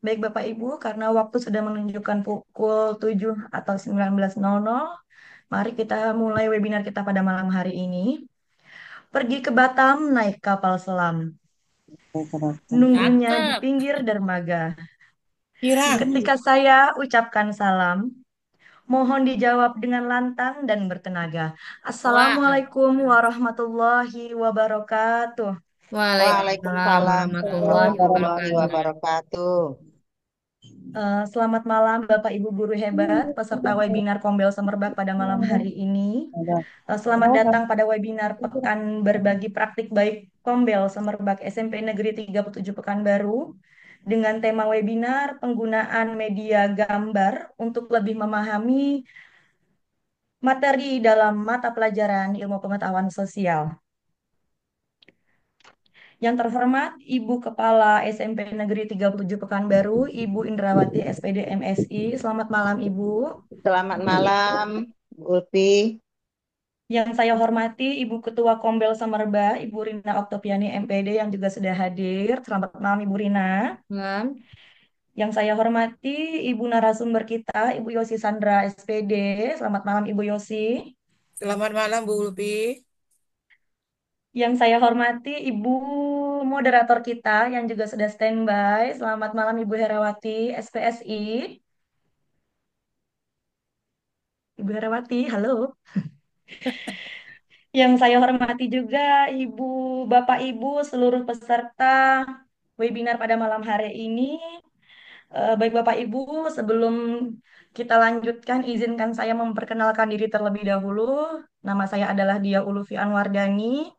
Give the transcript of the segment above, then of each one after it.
Baik Bapak Ibu, karena waktu sudah menunjukkan pukul 7 atau 19.00, mari kita mulai webinar kita pada malam hari ini. Pergi ke Batam naik kapal selam, nunggunya di Cakep. pinggir dermaga. Girang. Ketika saya ucapkan salam, mohon dijawab dengan lantang dan bertenaga. Wah. Assalamualaikum warahmatullahi wabarakatuh. Waalaikumsalam Waalaikumsalam warahmatullahi warahmatullahi wabarakatuh. wabarakatuh. Selamat malam Bapak Ibu guru hebat, peserta webinar Kombel Semerbak pada malam hari ini. Selamat datang pada webinar Pekan Berbagi Praktik Baik Kombel Semerbak SMP Negeri 37 Pekanbaru dengan tema webinar penggunaan media gambar untuk lebih memahami materi dalam mata pelajaran Ilmu Pengetahuan Sosial. Yang terhormat Ibu Kepala SMP Negeri 37 Pekanbaru, Ibu Indrawati SPD MSI. Selamat malam Ibu. Selamat malam, Bu Ulfi. Yang saya hormati Ibu Ketua Kombel Semerbak, Ibu Rina Oktopiani MPD yang juga sudah hadir. Selamat malam Ibu Rina. Malam. Yang saya hormati Ibu narasumber kita, Ibu Yosi Sandra SPD. Selamat malam Ibu Yosi. Selamat malam Bu Ulfi. Yang saya hormati Ibu moderator kita yang juga sudah standby. Selamat malam Ibu Herawati SPSI. Ibu Herawati, halo. Yang saya hormati juga Ibu, Bapak Ibu, seluruh peserta webinar pada malam hari ini. Baik Bapak Ibu, sebelum kita lanjutkan, izinkan saya memperkenalkan diri terlebih dahulu. Nama saya adalah Dia Ulufi Anwardani.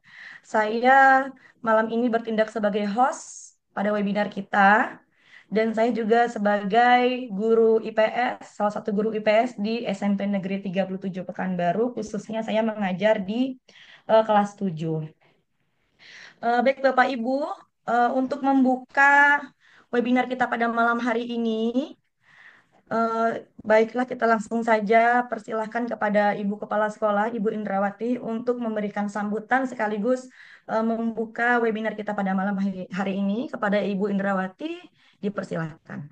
Saya malam ini bertindak sebagai host pada webinar kita. Dan saya juga sebagai guru IPS, salah satu guru IPS di SMP Negeri 37 Pekanbaru, khususnya saya mengajar di kelas 7. Baik Bapak Ibu, untuk membuka webinar kita pada malam hari ini, eh, baiklah kita langsung saja persilahkan kepada Ibu Kepala Sekolah, Ibu Indrawati, untuk memberikan sambutan sekaligus membuka webinar kita pada malam hari ini. Kepada Ibu Indrawati, dipersilahkan.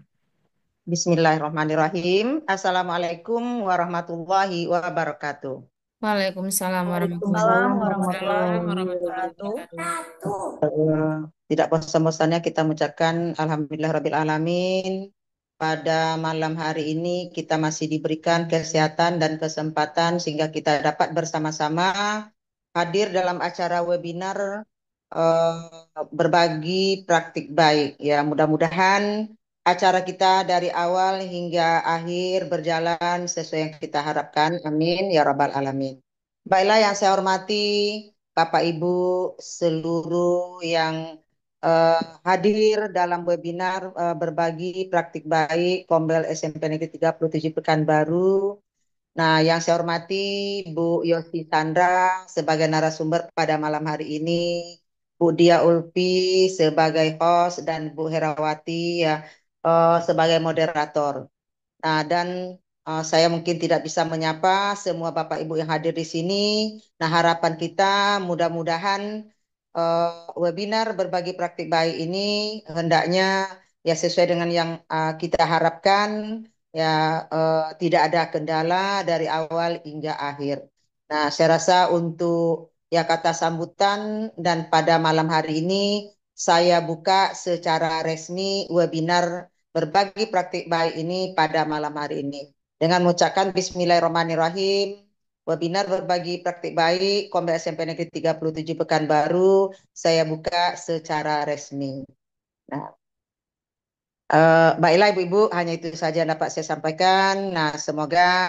Bismillahirrahmanirrahim. Assalamualaikum warahmatullahi wabarakatuh. Waalaikumsalam warahmatullahi Waalaikumsalam Waalaikumsalam warahmatullahi warahmatullahi wabarakatuh. wabarakatuh. Tidak bosan-bosannya kita mengucapkan Alhamdulillah Rabbil Alamin. Pada malam hari ini kita masih diberikan kesehatan dan kesempatan sehingga kita dapat bersama-sama hadir dalam acara webinar berbagi praktik baik. Ya, mudah-mudahan acara kita dari awal hingga akhir berjalan sesuai yang kita harapkan. Amin ya Rabbal Alamin. Baiklah yang saya hormati Bapak Ibu seluruh yang eh, hadir dalam webinar berbagi praktik baik Kombel SMP Negeri 37 Pekanbaru. Nah, yang saya hormati Bu Yosi Sandra sebagai narasumber pada malam hari ini, Bu Dia Ulfi sebagai host dan Bu Herawati ya sebagai moderator. Nah, dan saya mungkin tidak bisa menyapa semua Bapak Ibu yang hadir di sini. Nah, harapan kita mudah-mudahan eh, webinar berbagi praktik baik ini hendaknya ya sesuai dengan yang kita harapkan ya tidak ada kendala dari awal hingga akhir. Nah, saya rasa untuk ya kata sambutan dan pada malam hari ini saya buka secara resmi webinar berbagi praktik baik ini pada malam hari ini. Dengan mengucapkan Bismillahirrahmanirrahim, webinar berbagi praktik baik Kombes SMP Negeri 37 Pekanbaru, saya buka secara resmi. Nah, baiklah Ibu-Ibu, hanya itu saja yang dapat saya sampaikan. Nah, semoga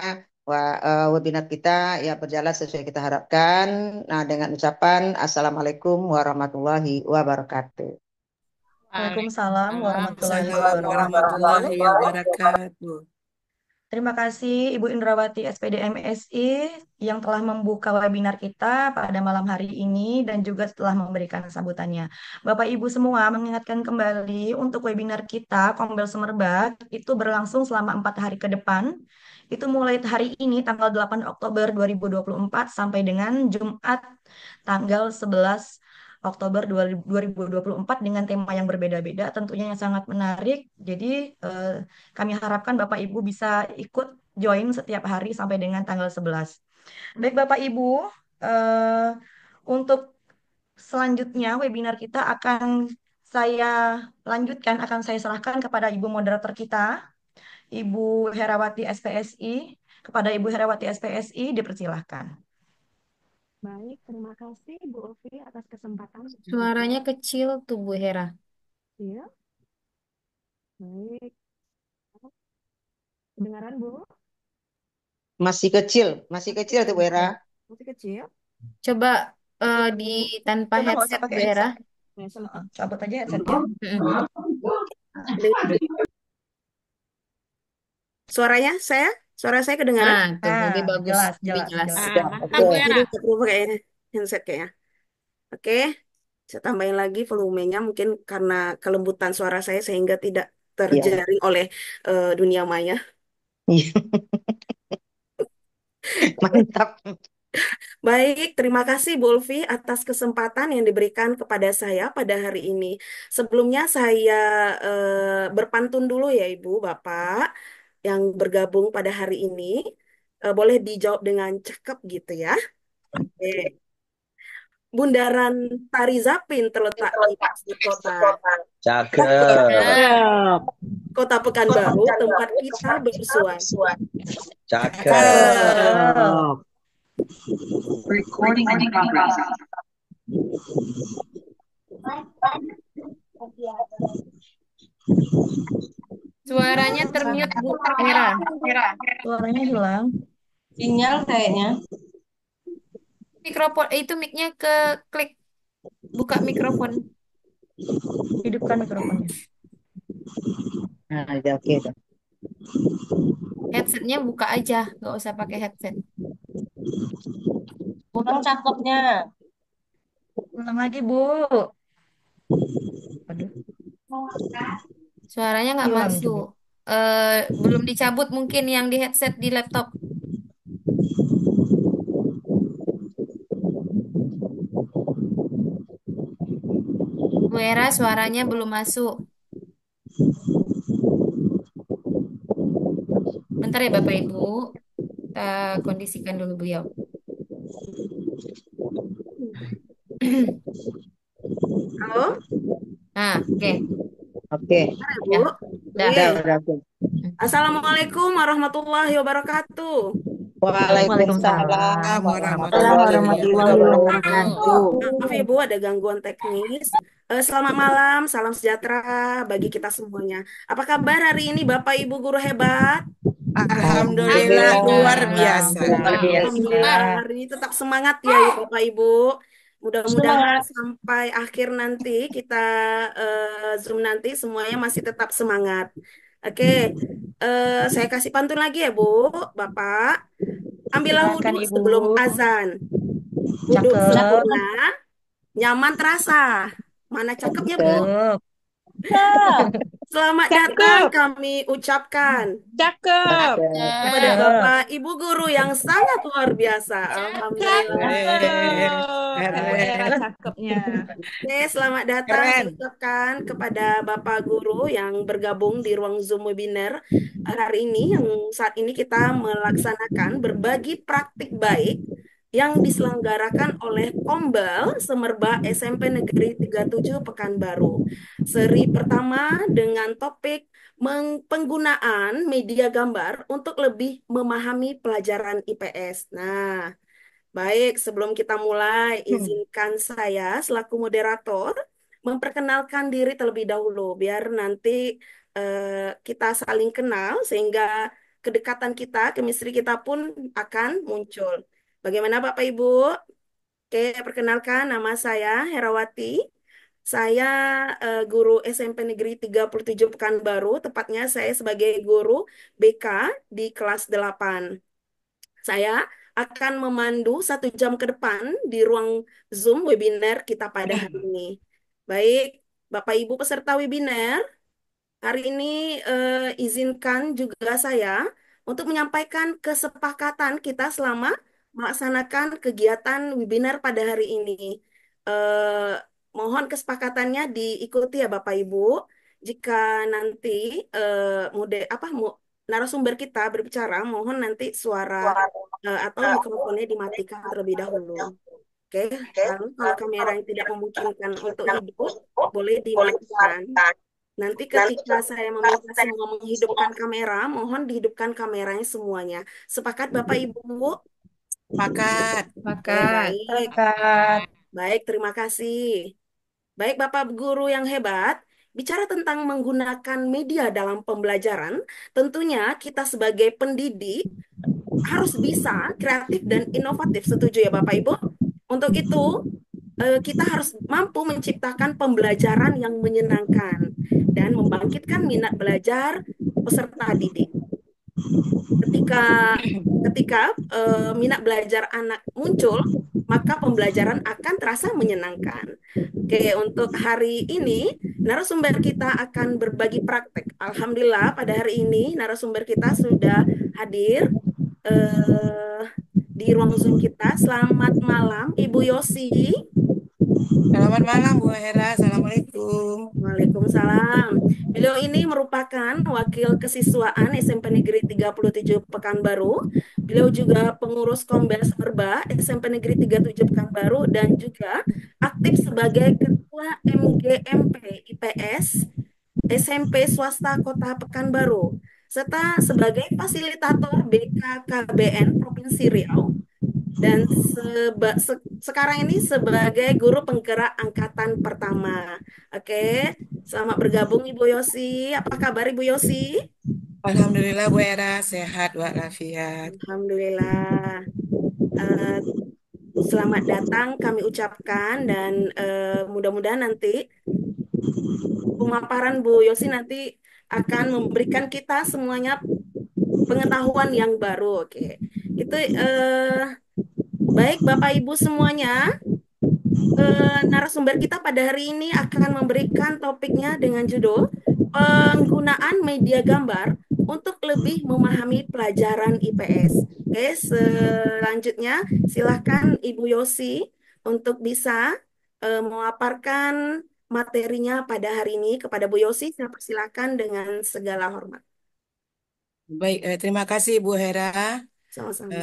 webinar kita ya berjalan sesuai yang kita harapkan. Nah, dengan ucapan Assalamualaikum warahmatullahi wabarakatuh. Waalaikumsalam warahmatullahi Waalaikumsalam wabarakatuh. warahmatullahi wabarakatuh. Terima kasih Ibu Indrawati SPD MSI yang telah membuka webinar kita pada malam hari ini dan juga telah memberikan sambutannya. Bapak Ibu semua mengingatkan kembali untuk webinar kita Kombel Semerbak itu berlangsung selama 4 hari ke depan. Itu mulai hari ini tanggal 8 Oktober 2024 sampai dengan Jumat tanggal 11 Oktober 2024 dengan tema yang berbeda-beda, tentunya yang sangat menarik. Jadi eh, kami harapkan Bapak Ibu bisa ikut join setiap hari sampai dengan tanggal 11. Baik Bapak Ibu, eh, untuk selanjutnya webinar kita saya akan saya serahkan kepada Ibu moderator kita, Ibu Herawati SPSI. Kepada Ibu Herawati SPSI, dipersilahkan. Baik, terima kasih Bu Ovi atas kesempatan Suaranya kecil tuh Bu Hera. Ya, baik. Kedengaran Bu? Masih kecil tuh Bu Era. Masih kecil? Coba Kecil, di Bu. tanpa Coba nggak usah headset pakai Bu Hera. headset. Nah, Cabut aja headsetnya. Mm-mm. Suaranya suara saya kedengaran? Nah, tuh Nah, lebih bagus, jelas, lebih jelas, jelas. jelas. Mantap Bu Era. Jadi nggak perlu pakai handset kayaknya. Oke, saya tambahin lagi volumenya mungkin karena kelembutan suara saya sehingga tidak Iya. terjaring oleh dunia maya. Iya. Mantap. Baik, terima kasih Bu Ulfi atas kesempatan yang diberikan kepada saya pada hari ini. Sebelumnya saya berpantun dulu ya Ibu, Bapak yang bergabung pada hari ini. Boleh dijawab dengan cakep gitu ya. Oke. Bundaran Tari Zapin terletak di pusat kota. Cakep. Nah, Kota Pekanbaru, tempat kita bersua. Cakep. Cakep. Recording in progress. suaranya termute Bu Hera. Suaranya hilang. Sinyal kayaknya. Mikrofon itu mic-nya ke klik buka mikrofon. Hidupkan mikrofonnya. Nah, udah oke. Udah. Headsetnya buka aja, nggak usah pakai headset. Kurang cakepnya. Ulang lagi, Bu. Aduh, Suaranya nggak hilang masuk. juga. Belum dicabut mungkin yang di headset di laptop. Bu Hera suaranya belum masuk. Bentar ya Bapak Ibu. Kita kondisikan dulu beliau. Halo, Nah, oke. Oke. Bu. Ya, dah. Udah oke. Assalamualaikum warahmatullahi wabarakatuh. Waalaikumsalam Assalamualaikum warahmatullahi warahmatullahi wabarakatuh. wabarakatuh. Maaf ya Bu, ada gangguan teknis. Selamat malam, salam sejahtera bagi kita semuanya. Apa kabar hari ini Bapak Ibu guru hebat? Alhamdulillah luar Alhamdulillah. biasa. Luar biasa. Alhamdulillah hari ini tetap semangat ya, Bapak Ibu. Mudah-mudahan sampai akhir nanti kita Zoom nanti semuanya masih tetap semangat. Oke, saya kasih pantun lagi ya Bu, Bapak. Ambillah wudhu Silakan, Ibu. sebelum azan. Duduk Cakep. sempurna, nyaman terasa. Mana cakepnya Bu? Cakep. Selamat datang kami ucapkan Cakep. kepada Cakep. Bapak Ibu guru yang sangat luar biasa. Alhamdulillah. Keren. Cakepnya. Oke, selamat datang Keren. saya ucapkan kepada Bapak Guru yang bergabung di ruang Zoom webinar hari ini yang saat ini kita melaksanakan berbagi praktik baik yang diselenggarakan oleh Kombel Semerbak SMP Negeri 37 Pekanbaru. Seri pertama dengan topik penggunaan media gambar untuk lebih memahami pelajaran IPS. Nah, baik, sebelum kita mulai, izinkan saya selaku moderator memperkenalkan diri terlebih dahulu, biar nanti kita saling kenal sehingga kedekatan kita, chemistry kita pun akan muncul. Bagaimana Bapak Ibu? Oke, perkenalkan nama saya Herawati. Saya guru SMP Negeri 37 Pekanbaru, tepatnya saya sebagai guru BK di kelas 8. Saya akan memandu 1 jam ke depan di ruang Zoom webinar kita pada hari ini. Baik, Bapak Ibu peserta webinar, hari ini izinkan juga saya untuk menyampaikan kesepakatan kita selama melaksanakan kegiatan webinar pada hari ini. Eh, mohon kesepakatannya diikuti ya Bapak Ibu. Jika nanti narasumber kita berbicara, mohon nanti suara atau mikrofonnya dimatikan terlebih dahulu. Oke, lalu kalau kamera yang tidak memungkinkan untuk hidup, boleh dimatikan. Nanti ketika saya meminta semua menghidupkan kamera, mohon dihidupkan kameranya semuanya. Sepakat Bapak Ibu? Pakat. Oke, Pakat. baik. Sepakat. Baik, terima kasih. Baik, Bapak Guru yang hebat, bicara tentang menggunakan media dalam pembelajaran, tentunya kita sebagai pendidik harus bisa kreatif dan inovatif. Setuju ya Bapak Ibu? Untuk itu, kita harus mampu menciptakan pembelajaran yang menyenangkan dan membangkitkan minat belajar peserta didik. Ketika ketika minat belajar anak muncul, maka pembelajaran akan terasa menyenangkan. Oke, untuk hari ini narasumber kita akan berbagi praktek. Alhamdulillah pada hari ini narasumber kita sudah hadir eh, di ruang Zoom kita. Selamat malam, Ibu Yosi. Selamat malam Bu Hera. Assalamualaikum. Waalaikumsalam. Beliau ini merupakan wakil kesiswaan SMP Negeri 37 Pekanbaru. Beliau juga pengurus Kombel Semerba SMP Negeri 37 Pekanbaru dan juga aktif sebagai Ketua MGMP IPS SMP Swasta Kota Pekanbaru serta sebagai fasilitator BKKBN Provinsi Riau dan sekarang ini sebagai guru penggerak angkatan pertama. Oke, selamat bergabung Ibu Yosi. Apa kabar Ibu Yosi? Alhamdulillah Bu Hera sehat walafiat. Alhamdulillah. Eh, Selamat datang kami ucapkan dan mudah-mudahan nanti pemaparan Bu Yosi nanti akan memberikan kita semuanya pengetahuan yang baru. Oke, itu baik Bapak Ibu semuanya. Narasumber kita pada hari ini akan memberikan topiknya dengan judul penggunaan media gambar untuk lebih memahami pelajaran IPS. Oke, selanjutnya silakan Ibu Yosi untuk bisa memaparkan materinya pada hari ini kepada Bu Yosi. Saya persilakan dengan segala hormat. Baik, terima kasih Bu Hera. Sama-sama.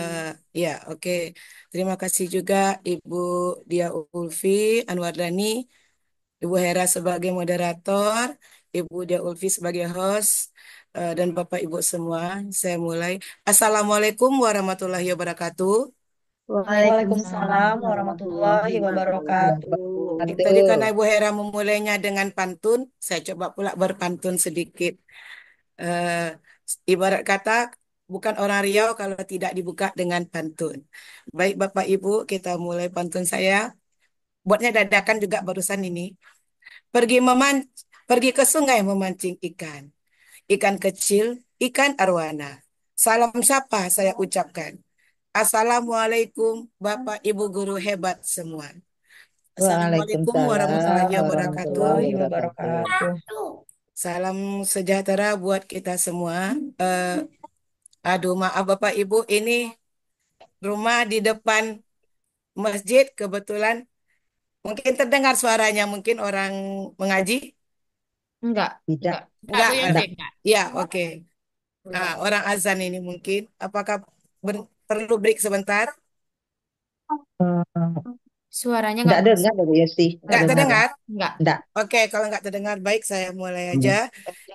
Ya, oke. Terima kasih juga Ibu Dia Ulfi Anwardani, Ibu Hera sebagai moderator, Ibu Dia Ulfi sebagai host, dan Bapak Ibu semua. Saya mulai. Assalamualaikum warahmatullahi wabarakatuh. Waalaikumsalam warahmatullahi Warahmatullahi wabarakatuh. Tadi karena wabarakatuh. Ibu Hera memulainya dengan pantun, saya coba pula berpantun sedikit. Eh, Ibarat kata, bukan orang Riau kalau tidak dibuka dengan pantun. Baik Bapak Ibu, kita mulai pantun saya. Buatnya dadakan juga barusan ini. Pergi pergi ke sungai memancing ikan. Ikan kecil, ikan arwana. Salam sapa saya ucapkan. Assalamualaikum Bapak Ibu guru hebat semua. Assalamualaikum Waalaikumsalam warahmatullahi wabarakatuh. warahmatullahi Warahmatullahi wabarakatuh. wabarakatuh. Salam sejahtera buat kita semua. Aduh, maaf Bapak Ibu, ini rumah di depan masjid kebetulan mungkin terdengar suaranya, mungkin orang mengaji. Enggak. Tidak, Enggak, Bu Yosi, ada. enggak. Ya, oke. Orang azan ini mungkin. Apakah perlu break sebentar? Suaranya tidak enggak dengar dari Yosi. Tidak Enggak dengar. terdengar? enggak. Tidak. Oke, kalau enggak terdengar, baik saya mulai aja.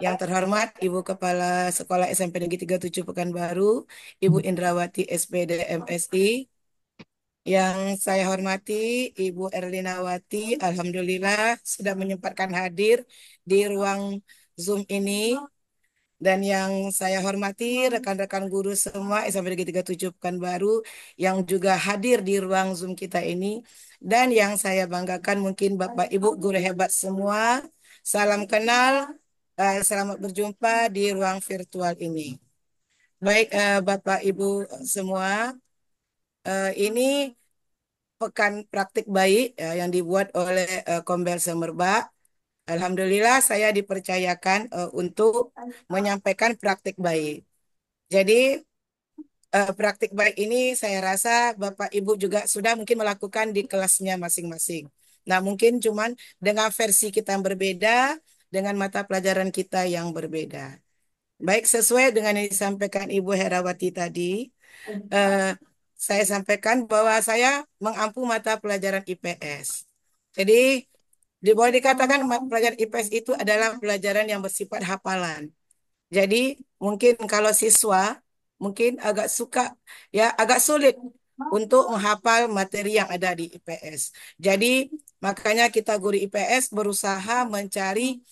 Yang terhormat Ibu Kepala Sekolah SMP Negeri 37 Pekanbaru, Ibu Indrawati SPD MSI. Yang saya hormati Ibu Erlinawati, Alhamdulillah sudah menyempatkan hadir di ruang Zoom ini. Dan yang saya hormati rekan-rekan guru semua SMP Negeri 37 Pekanbaru yang juga hadir di ruang Zoom kita ini. Dan yang saya banggakan mungkin Bapak Ibu guru hebat semua. Salam kenal, selamat berjumpa di ruang virtual ini. Baik Bapak Ibu semua, ini pekan praktik baik yang dibuat oleh Kombel Semerbak. Alhamdulillah saya dipercayakan untuk menyampaikan praktik baik. Jadi praktik baik ini saya rasa Bapak Ibu juga sudah mungkin melakukan di kelasnya masing-masing. Nah, mungkin cuman dengan versi kita yang berbeda, dengan mata pelajaran kita yang berbeda. Baik, sesuai dengan yang disampaikan Ibu Herawati tadi, eh, saya sampaikan bahwa saya mengampu mata pelajaran IPS. Jadi, boleh dikatakan pelajaran IPS itu adalah pelajaran yang bersifat hafalan. Jadi mungkin kalau siswa mungkin agak suka ya agak sulit untuk menghafal materi yang ada di IPS. Jadi makanya kita guru IPS berusaha mencari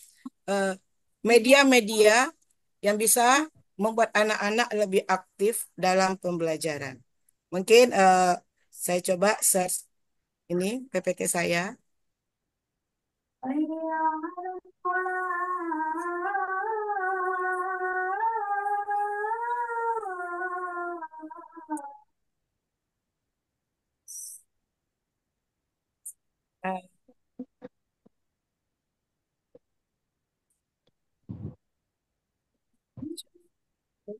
eh, media-media yang bisa membuat anak-anak lebih aktif dalam pembelajaran. Mungkin saya coba search ini PPT saya. Eh,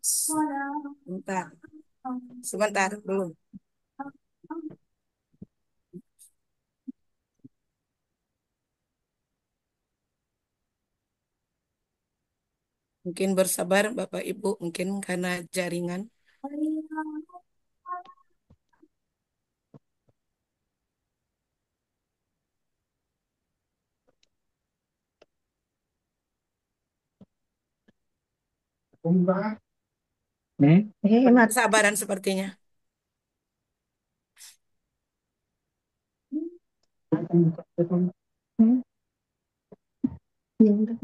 Sebentar, sebentar belum. Mungkin bersabar Bapak Ibu, mungkin karena jaringan. Hemat. Kesabaran sepertinya. Ya udah.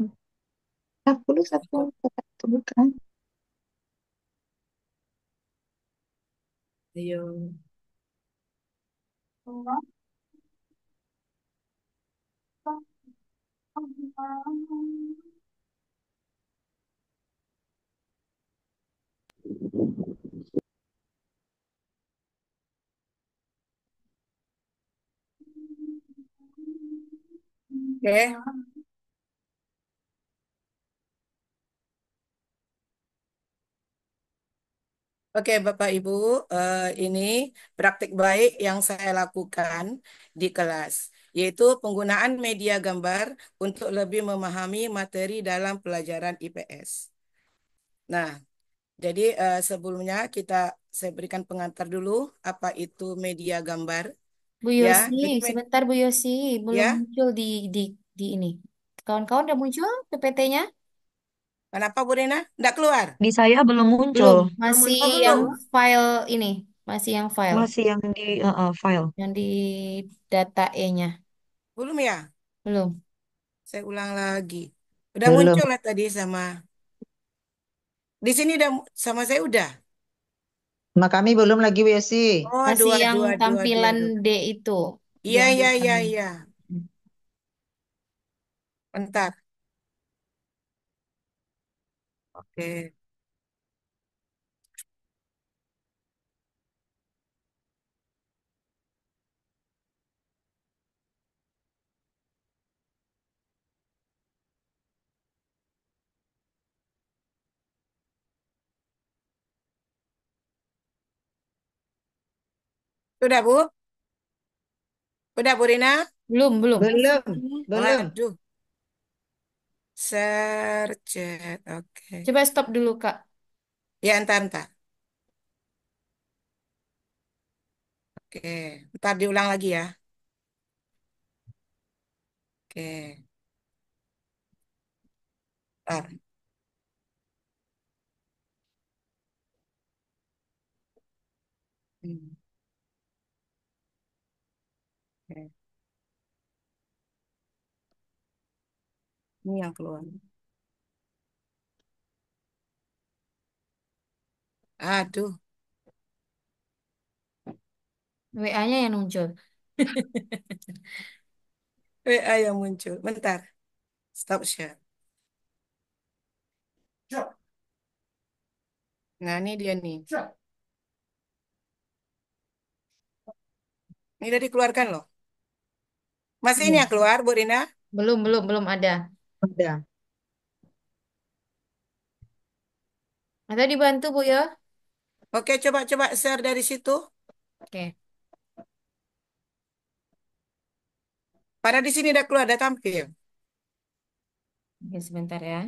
41 itu bukan. Ayo. Oke. Oke, Bapak Ibu, ini praktik baik yang saya lakukan di kelas, yaitu penggunaan media gambar untuk lebih memahami materi dalam pelajaran IPS. Nah, jadi sebelumnya saya berikan pengantar dulu apa itu media gambar. Bu Ya, Yosi, jadi sebentar Bu Yosi, belum ya, muncul di ini. Kawan-kawan udah muncul PPT-nya? kenapa Bu Rena? Nggak keluar? Di saya belum Belum, muncul, masih Oh, yang belum. file ini, masih yang file, masih yang di file. yang di data E-nya. Belum ya? Belum. Saya ulang lagi. Udah Belum. muncul lah tadi sama. Di sini udah sama saya udah. Sama kami belum lagi WC. Oh, Masih aduh, yang aduh, aduh, aduh, tampilan aduh. D itu, Iya, yang iya, iya, depannya. iya. Bentar. Oke. Sudah, Bu? Udah, Bu Rina? Belum, belum. Belum, belum. Waduh. Search chat. Oke. Coba stop dulu, Kak. Ya, entar, entar. Oke. Ntar diulang lagi ya. Oke. Ntar. Hmm, oke. Ini yang keluar. Aduh. WA-nya yang muncul. WA yang muncul. Bentar. Stop share. Nah, ini dia nih. Ini udah dikeluarkan loh. Masih ini Belum. yang keluar, Bu Rina? Belum ada. Udah. Atau dibantu, Bu ya? Oke, coba-coba share dari situ. Oke. Pada di sini udah keluar, udah tampil. Oke, sebentar ya.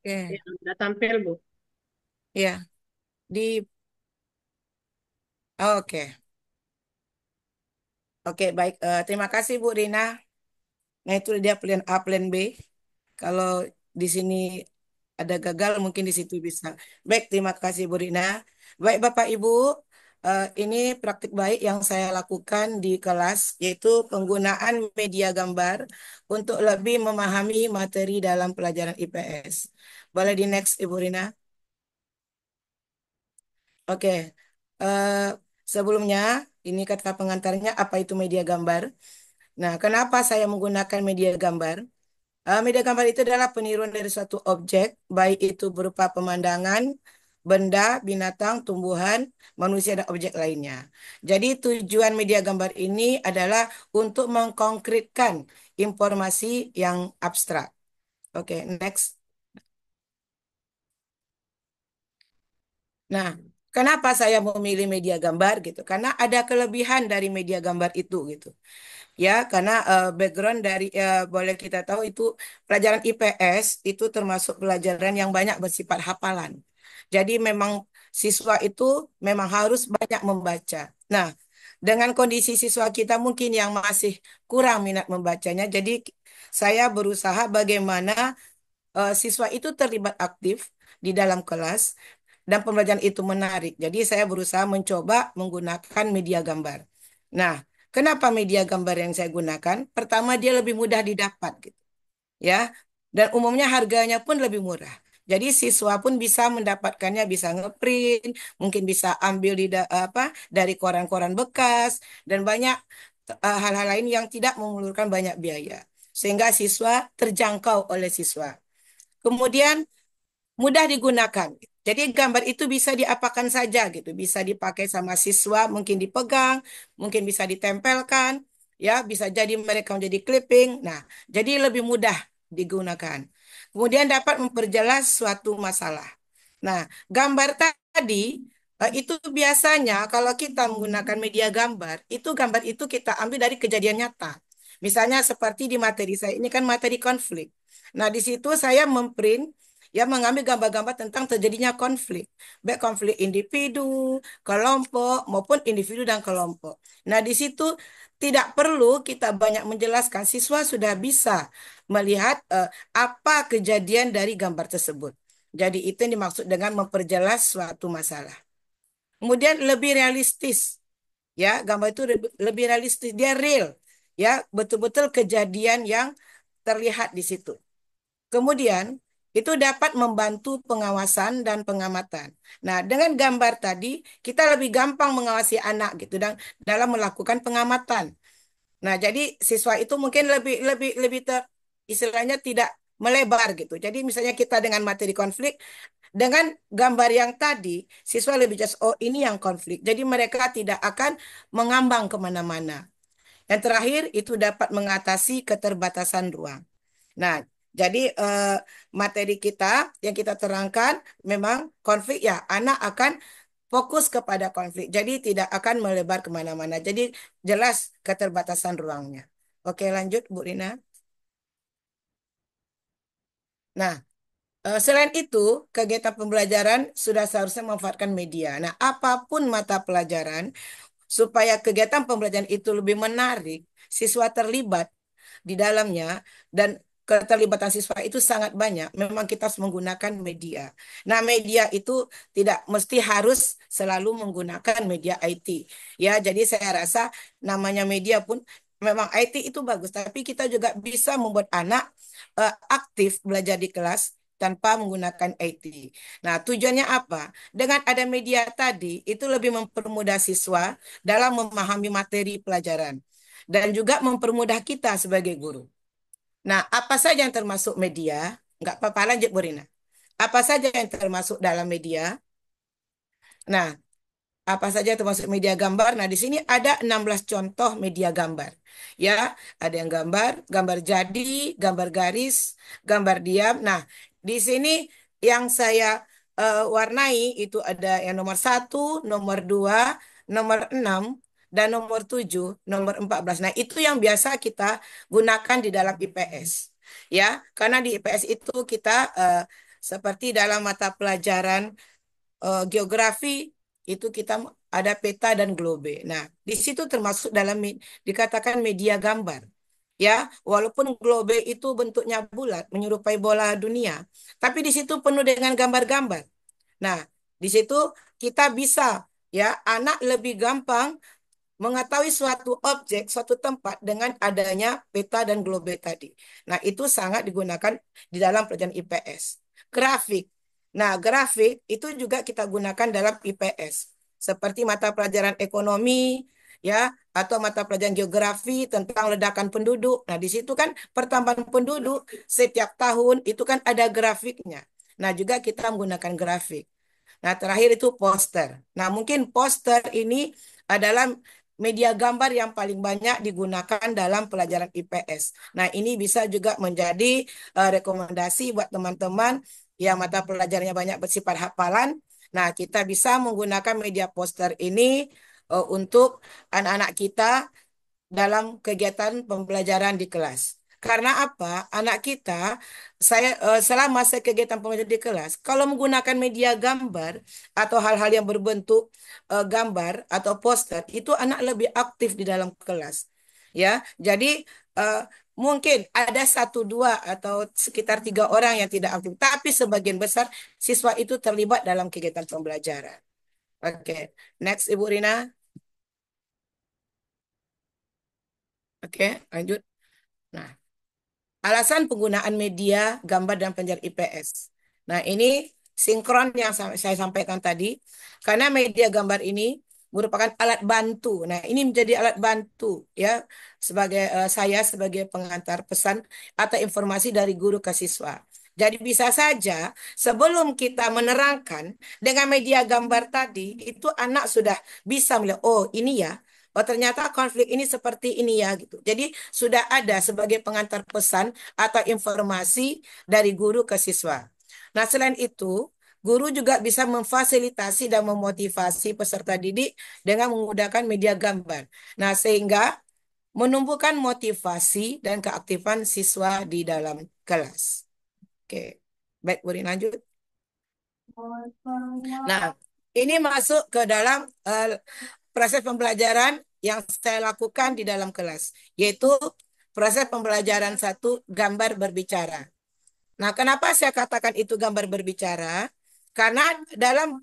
Oke, Ya, udah tampil, Bu. ya. Di Oke. Oke, baik. Terima kasih Bu Rina. Nah, itu dia plan A, plan B. Kalau di sini ada gagal, mungkin di situ bisa. Baik, terima kasih Bu Rina. Baik, Bapak Ibu, ini praktik baik yang saya lakukan di kelas, yaitu penggunaan media gambar untuk lebih memahami materi dalam pelajaran IPS. Boleh di next, Ibu Rina? Oke. Eh, Sebelumnya, ini kata pengantarnya, apa itu media gambar? Nah, kenapa saya menggunakan media gambar? Media gambar itu adalah peniruan dari suatu objek, baik itu berupa pemandangan, benda, binatang, tumbuhan, manusia, dan objek lainnya. Jadi tujuan media gambar ini adalah untuk mengkonkretkan informasi yang abstrak. Oke, next. Nah, kenapa saya memilih media gambar gitu? Karena ada kelebihan dari media gambar itu gitu. Ya, karena background dari boleh kita tahu itu pelajaran IPS itu termasuk pelajaran yang banyak bersifat hafalan. Jadi memang siswa itu memang harus banyak membaca. Nah, dengan kondisi siswa kita mungkin yang masih kurang minat membacanya, jadi saya berusaha bagaimana siswa itu terlibat aktif di dalam kelas dan pembelajaran itu menarik. Jadi saya berusaha mencoba menggunakan media gambar. Nah, kenapa media gambar yang saya gunakan? Pertama, dia lebih mudah didapat gitu, ya. Dan umumnya harganya pun lebih murah. Jadi siswa pun bisa mendapatkannya, bisa ngeprint, mungkin bisa ambil dari koran-koran bekas dan banyak hal-hal lain yang tidak memerlukan banyak biaya. Sehingga siswa terjangkau oleh siswa. Kemudian mudah digunakan. Jadi gambar itu bisa diapakan saja gitu, bisa dipakai sama siswa, mungkin dipegang, mungkin bisa ditempelkan, ya bisa jadi mereka menjadi clipping. Nah, jadi lebih mudah digunakan. Kemudian dapat memperjelas suatu masalah. Nah, gambar tadi itu biasanya kalau kita menggunakan media gambar, itu gambar itu kita ambil dari kejadian nyata. Misalnya seperti di materi saya, ini kan materi konflik. Nah, di situ saya memprint ya mengambil gambar-gambar tentang terjadinya konflik, baik konflik individu, kelompok maupun individu dan kelompok. Nah, di situ tidak perlu kita banyak menjelaskan, siswa sudah bisa melihat apa kejadian dari gambar tersebut. Jadi itu yang dimaksud dengan memperjelas suatu masalah. Kemudian lebih realistis, ya gambar itu lebih realistis, dia real, ya betul-betul kejadian yang terlihat di situ. Kemudian, itu dapat membantu pengawasan dan pengamatan. Nah, dengan gambar tadi, kita lebih gampang mengawasi anak gitu dan dalam melakukan pengamatan. Nah, jadi siswa itu mungkin lebih lebih lebih istilahnya tidak melebar gitu. Jadi misalnya kita dengan materi konflik, dengan gambar yang tadi, siswa lebih jelas, oh ini yang konflik. Jadi mereka tidak akan mengambang kemana-mana. Yang terakhir, itu dapat mengatasi keterbatasan ruang. Nah, jadi materi kita yang kita terangkan memang konflik ya, anak akan fokus kepada konflik. Jadi tidak akan melebar kemana-mana. Jadi jelas keterbatasan ruangnya. Oke, lanjut Bu Rina. Nah, selain itu, kegiatan pembelajaran sudah seharusnya memanfaatkan media. Nah, apapun mata pelajaran, supaya kegiatan pembelajaran itu lebih menarik, siswa terlibat di dalamnya dan keterlibatan siswa itu sangat banyak. Memang kita harus menggunakan media. Nah, media itu tidak mesti harus selalu menggunakan media IT. Ya, jadi saya rasa namanya media pun memang IT itu bagus, tapi kita juga bisa membuat anak aktif belajar di kelas tanpa menggunakan IT. Nah, tujuannya apa? Dengan ada media tadi, itu lebih mempermudah siswa dalam memahami materi pelajaran dan juga mempermudah kita sebagai guru. Nah, apa saja yang termasuk media? Enggak apa-apa, lanjut Bu Rina. Apa saja yang termasuk dalam media? Nah, apa saja termasuk media gambar. Nah, di sini ada 16 contoh media gambar. Ya, ada yang gambar jadi, gambar garis, gambar diam. Nah, di sini yang saya warnai itu ada yang nomor 1, nomor 2, nomor 6, dan nomor 7, nomor 14. Nah, itu yang biasa kita gunakan di dalam IPS. Ya, karena di IPS itu kita seperti dalam mata pelajaran geografi itu kita ada peta dan globe. Nah, di situ termasuk dalam dikatakan media gambar. Ya, walaupun globe itu bentuknya bulat, menyerupai bola dunia, tapi di situ penuh dengan gambar-gambar. Nah, di situ kita bisa ya anak lebih gampang mengetahui suatu objek, suatu tempat dengan adanya peta dan globe tadi. Nah, itu sangat digunakan di dalam pelajaran IPS. Grafik. Nah, grafik itu juga kita gunakan dalam IPS. Seperti mata pelajaran ekonomi, ya, atau mata pelajaran geografi tentang ledakan penduduk. Nah, di situ kan pertambahan penduduk setiap tahun itu kan ada grafiknya. Nah, juga kita menggunakan grafik. Nah, terakhir itu poster. Nah, mungkin poster ini adalah media gambar yang paling banyak digunakan dalam pelajaran IPS. Nah, ini bisa juga menjadi rekomendasi buat teman-teman yang mata pelajarannya banyak bersifat hafalan. Nah, kita bisa menggunakan media poster ini untuk anak-anak kita dalam kegiatan pembelajaran di kelas. Karena apa? Anak kita, selama saya kegiatan pembelajaran di kelas, kalau menggunakan media gambar atau hal-hal yang berbentuk gambar atau poster, itu anak lebih aktif di dalam kelas. Ya, jadi eh, mungkin ada satu dua atau sekitar 3 orang yang tidak aktif, tapi sebagian besar siswa itu terlibat dalam kegiatan pembelajaran. Oke, next Ibu Rina. Oke, lanjut. Nah, alasan penggunaan media, gambar, dan penjara IPS. Nah, ini sinkron yang saya sampaikan tadi. Karena media gambar ini merupakan alat bantu. Nah, ini menjadi alat bantu ya sebagai saya sebagai pengantar pesan atau informasi dari guru ke siswa. Jadi bisa saja sebelum kita menerangkan dengan media gambar tadi, itu anak sudah bisa melihat, oh ini ya, oh ternyata konflik ini seperti ini ya gitu. Jadi sudah ada sebagai pengantar pesan atau informasi dari guru ke siswa. Nah, selain itu, guru juga bisa memfasilitasi dan memotivasi peserta didik dengan menggunakan media gambar. Nah, sehingga menumbuhkan motivasi dan keaktifan siswa di dalam kelas. Oke, baik, Bu Rin, lanjut. Nah, ini masuk ke dalam proses pembelajaran yang saya lakukan di dalam kelas, yaitu proses pembelajaran satu gambar berbicara. Nah, kenapa saya katakan itu gambar berbicara? Karena dalam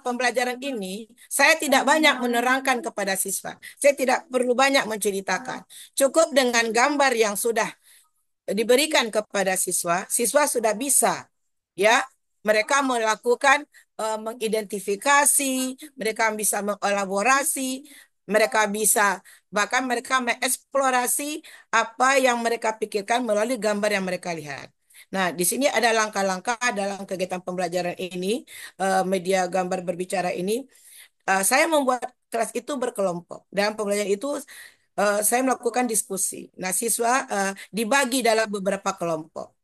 pembelajaran ini, saya tidak banyak menerangkan kepada siswa. Saya tidak perlu banyak menceritakan. Cukup dengan gambar yang sudah diberikan kepada siswa, siswa sudah bisa ya mereka melakukan mengidentifikasi, mereka bisa mengelaborasi, mereka bisa bahkan mereka mengeksplorasi apa yang mereka pikirkan melalui gambar yang mereka lihat. Nah, di sini ada langkah-langkah dalam kegiatan pembelajaran ini, media gambar berbicara ini. Saya membuat kelas itu berkelompok. Dalam pembelajaran itu saya melakukan diskusi. Nah, siswa dibagi dalam beberapa kelompok.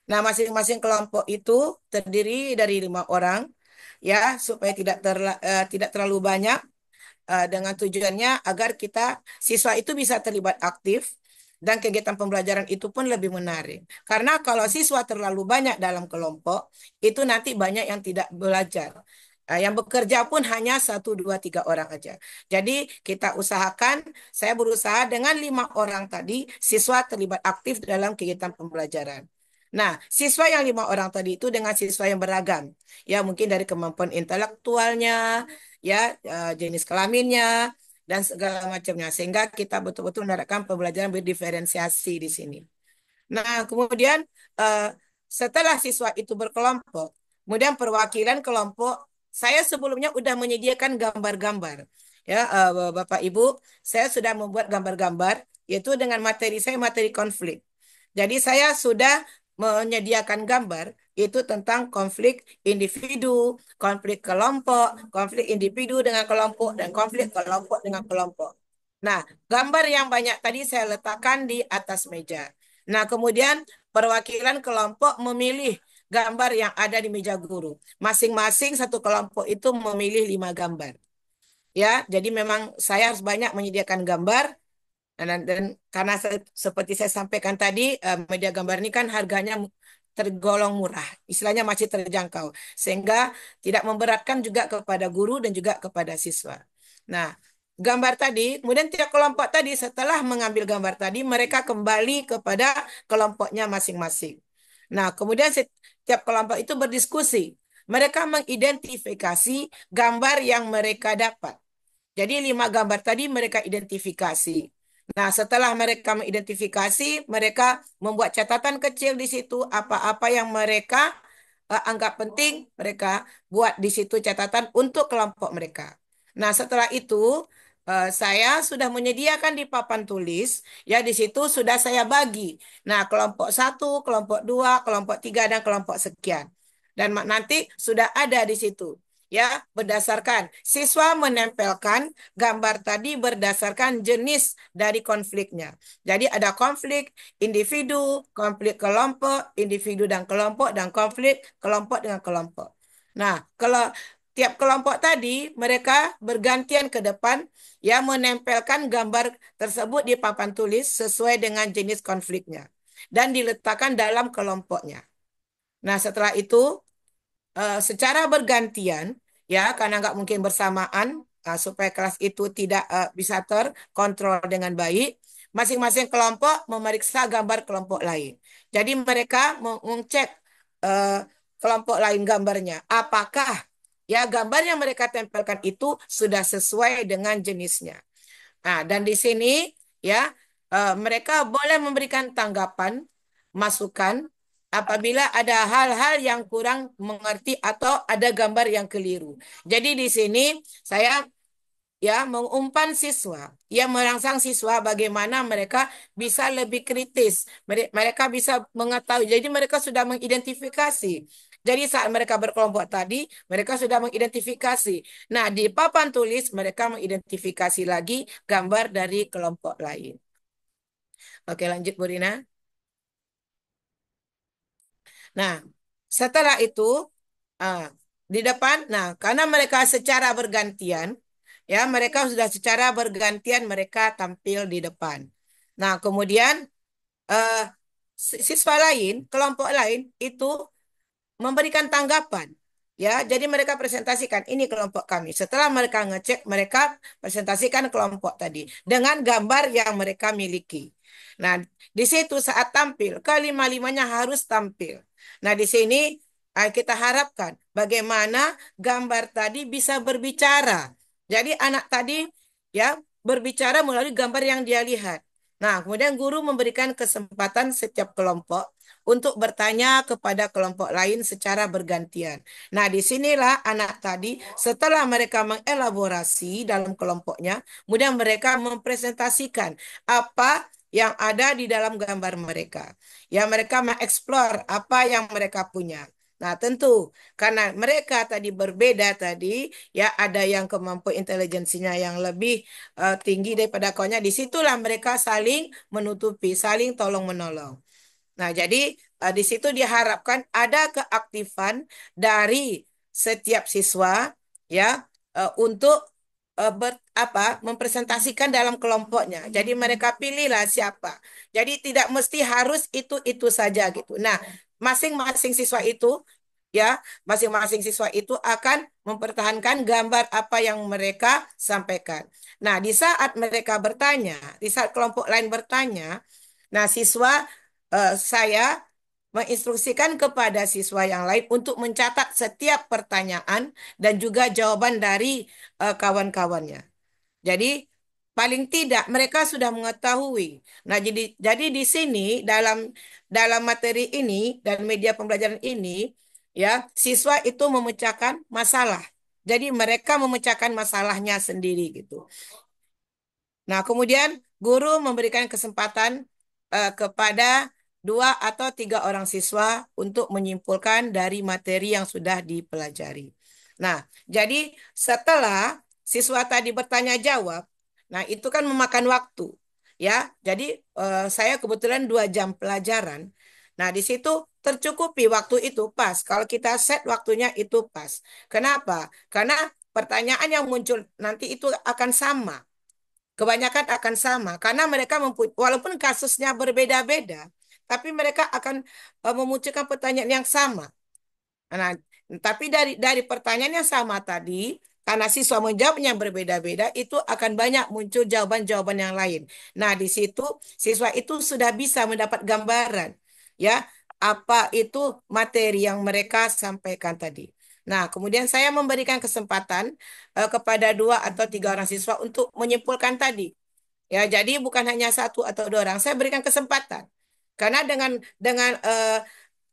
Nah, masing-masing kelompok itu terdiri dari 5 orang, ya, supaya tidak terlalu banyak, dengan tujuannya agar siswa itu bisa terlibat aktif dan kegiatan pembelajaran itu pun lebih menarik. Karena kalau siswa terlalu banyak dalam kelompok, itu nanti banyak yang tidak belajar. Yang bekerja pun hanya 1, 2, 3 orang aja. Jadi kita usahakan, saya berusaha dengan 5 orang tadi, siswa terlibat aktif dalam kegiatan pembelajaran. Nah, siswa yang 5 orang tadi itu dengan siswa yang beragam. Ya, mungkin dari kemampuan intelektualnya, ya, jenis kelaminnya, dan segala macamnya. Sehingga kita betul-betul menerapkan pembelajaran berdiferensiasi di sini. Nah, kemudian eh, setelah siswa itu berkelompok, kemudian perwakilan kelompok, saya sebelumnya sudah menyediakan gambar-gambar. Ya, Bapak Ibu, saya sudah membuat gambar-gambar, yaitu dengan materi saya, materi konflik. Jadi saya sudah menyediakan gambar itu tentang konflik individu, konflik kelompok, konflik individu dengan kelompok, dan konflik kelompok dengan kelompok. Nah, gambar yang banyak tadi saya letakkan di atas meja. Nah, kemudian perwakilan kelompok memilih gambar yang ada di meja guru. Masing-masing satu kelompok itu memilih 5 gambar. Ya, jadi memang saya harus banyak menyediakan gambar dan karena seperti saya sampaikan tadi, media gambar ini kan harganya tergolong murah, istilahnya masih terjangkau, sehingga tidak memberatkan juga kepada guru dan juga kepada siswa. Nah, gambar tadi, kemudian tiap kelompok tadi setelah mengambil gambar tadi, mereka kembali kepada kelompoknya masing-masing. Nah, kemudian setiap kelompok itu berdiskusi. Mereka mengidentifikasi gambar yang mereka dapat. Jadi 5 gambar tadi mereka identifikasi. Nah, setelah mereka mengidentifikasi, mereka membuat catatan kecil di situ apa-apa yang mereka anggap penting, mereka buat di situ catatan untuk kelompok mereka. Nah, setelah itu saya sudah menyediakan di papan tulis, ya di situ sudah saya bagi. Nah, kelompok 1, kelompok 2, kelompok 3, dan kelompok sekian. Dan nanti sudah ada di situ. Ya, berdasarkan siswa menempelkan gambar tadi berdasarkan jenis dari konfliknya. Jadi ada konflik individu, konflik kelompok, individu dan konflik kelompok dengan kelompok. Nah, kalau tiap kelompok tadi mereka bergantian ke depan ya menempelkan gambar tersebut di papan tulis sesuai dengan jenis konfliknya dan diletakkan dalam kelompoknya. Nah, setelah itu secara bergantian ya karena nggak mungkin bersamaan supaya kelas itu tidak bisa terkontrol dengan baik. Masing-masing kelompok memeriksa gambar kelompok lain. Jadi mereka mengecek uh, kelompok lain gambarnya. Apakah ya gambar yang mereka tempelkan itu sudah sesuai dengan jenisnya. Nah, dan di sini ya mereka boleh memberikan tanggapan, masukan apabila ada hal-hal yang kurang mengerti atau ada gambar yang keliru. Jadi di sini saya ya mengumpan siswa, ya merangsang siswa bagaimana mereka bisa lebih kritis, mereka bisa mengetahui. Jadi mereka sudah mengidentifikasi. Jadi saat mereka berkelompok tadi, mereka sudah mengidentifikasi. Nah, di papan tulis mereka mengidentifikasi lagi gambar dari kelompok lain. Oke, lanjut Bu Rina. Nah, setelah itu ah, di depan, nah karena mereka secara bergantian, ya mereka sudah secara bergantian mereka tampil di depan. Nah, kemudian eh, siswa lain, kelompok lain itu memberikan tanggapan. Ya, jadi mereka presentasikan ini kelompok kami. Setelah mereka ngecek, mereka presentasikan kelompok tadi dengan gambar yang mereka miliki. Nah, di situ saat tampil, kelima-limanya harus tampil. Nah, di sini kita harapkan bagaimana gambar tadi bisa berbicara. Jadi anak tadi ya berbicara melalui gambar yang dia lihat. Nah, kemudian guru memberikan kesempatan setiap kelompok untuk bertanya kepada kelompok lain secara bergantian. Nah, disinilah anak tadi setelah mereka mengelaborasi dalam kelompoknya, kemudian mereka mempresentasikan apa yang ada di dalam gambar mereka. Ya, mereka mengeksplor apa yang mereka punya. Nah, tentu karena mereka tadi berbeda tadi, ya ada yang kemampuan intelijensinya yang lebih tinggi daripada kawannya. Disitulah mereka saling menutupi, saling tolong menolong. Nah, jadi di situ diharapkan ada keaktifan dari setiap siswa ya untuk mempresentasikan dalam kelompoknya. Jadi mereka pilihlah siapa. Jadi tidak mesti harus itu saja gitu. Nah, masing-masing siswa itu ya, masing-masing siswa itu akan mempertahankan gambar apa yang mereka sampaikan. Nah, di saat mereka bertanya, di saat kelompok lain bertanya, nah siswa saya menginstruksikan kepada siswa yang lain untuk mencatat setiap pertanyaan dan juga jawaban dari kawan-kawannya. Jadi paling tidak mereka sudah mengetahui. Nah, jadi di sini dalam dalam materi ini dan media pembelajaran ini ya, siswa itu memecahkan masalah. Jadi mereka memecahkan masalahnya sendiri gitu. Nah, kemudian guru memberikan kesempatan kepada 2 atau 3 orang siswa untuk menyimpulkan dari materi yang sudah dipelajari. Nah, jadi setelah siswa tadi bertanya jawab, nah itu kan memakan waktu, ya. Jadi saya kebetulan 2 jam pelajaran. Nah, di situ tercukupi waktu itu pas. Kalau kita set waktunya itu pas. Kenapa? Karena pertanyaan yang muncul nanti itu akan sama. Kebanyakan akan sama karena mereka walaupun kasusnya berbeda-beda, tapi mereka akan memunculkan pertanyaan yang sama. Nah, tapi dari pertanyaan yang sama tadi, karena siswa menjawab yang berbeda-beda, itu akan banyak muncul jawaban-jawaban yang lain. Nah, di situ siswa itu sudah bisa mendapat gambaran, ya, apa itu materi yang mereka sampaikan tadi. Nah, kemudian saya memberikan kesempatan kepada 2 atau 3 orang siswa untuk menyimpulkan tadi. Ya, jadi bukan hanya 1 atau 2 orang. Saya berikan kesempatan. Karena dengan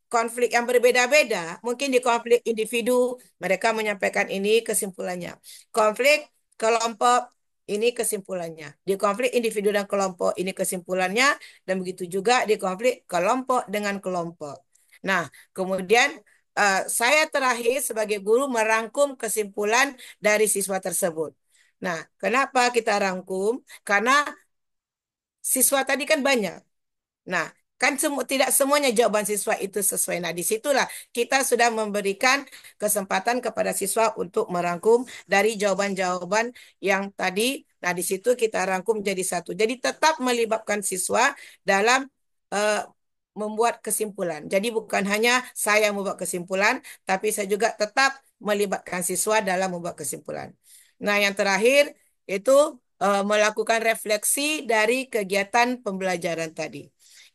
konflik yang berbeda-beda, mungkin di konflik individu mereka menyampaikan ini kesimpulannya. Konflik kelompok ini kesimpulannya. Di konflik individu dan kelompok ini kesimpulannya, dan begitu juga di konflik kelompok dengan kelompok. Nah, kemudian saya terakhir sebagai guru merangkum kesimpulan dari siswa tersebut. Nah, kenapa kita rangkum? Karena siswa tadi kan banyak. Nah, kan tidak semuanya jawaban siswa itu sesuai. Nah, disitulah kita sudah memberikan kesempatan kepada siswa untuk merangkum dari jawaban-jawaban yang tadi. Nah, di situ kita rangkum jadi satu. Jadi tetap melibatkan siswa dalam eh, membuat kesimpulan. Jadi bukan hanya saya membuat kesimpulan, tapi saya juga tetap melibatkan siswa dalam membuat kesimpulan. Nah, yang terakhir itu melakukan refleksi dari kegiatan pembelajaran tadi.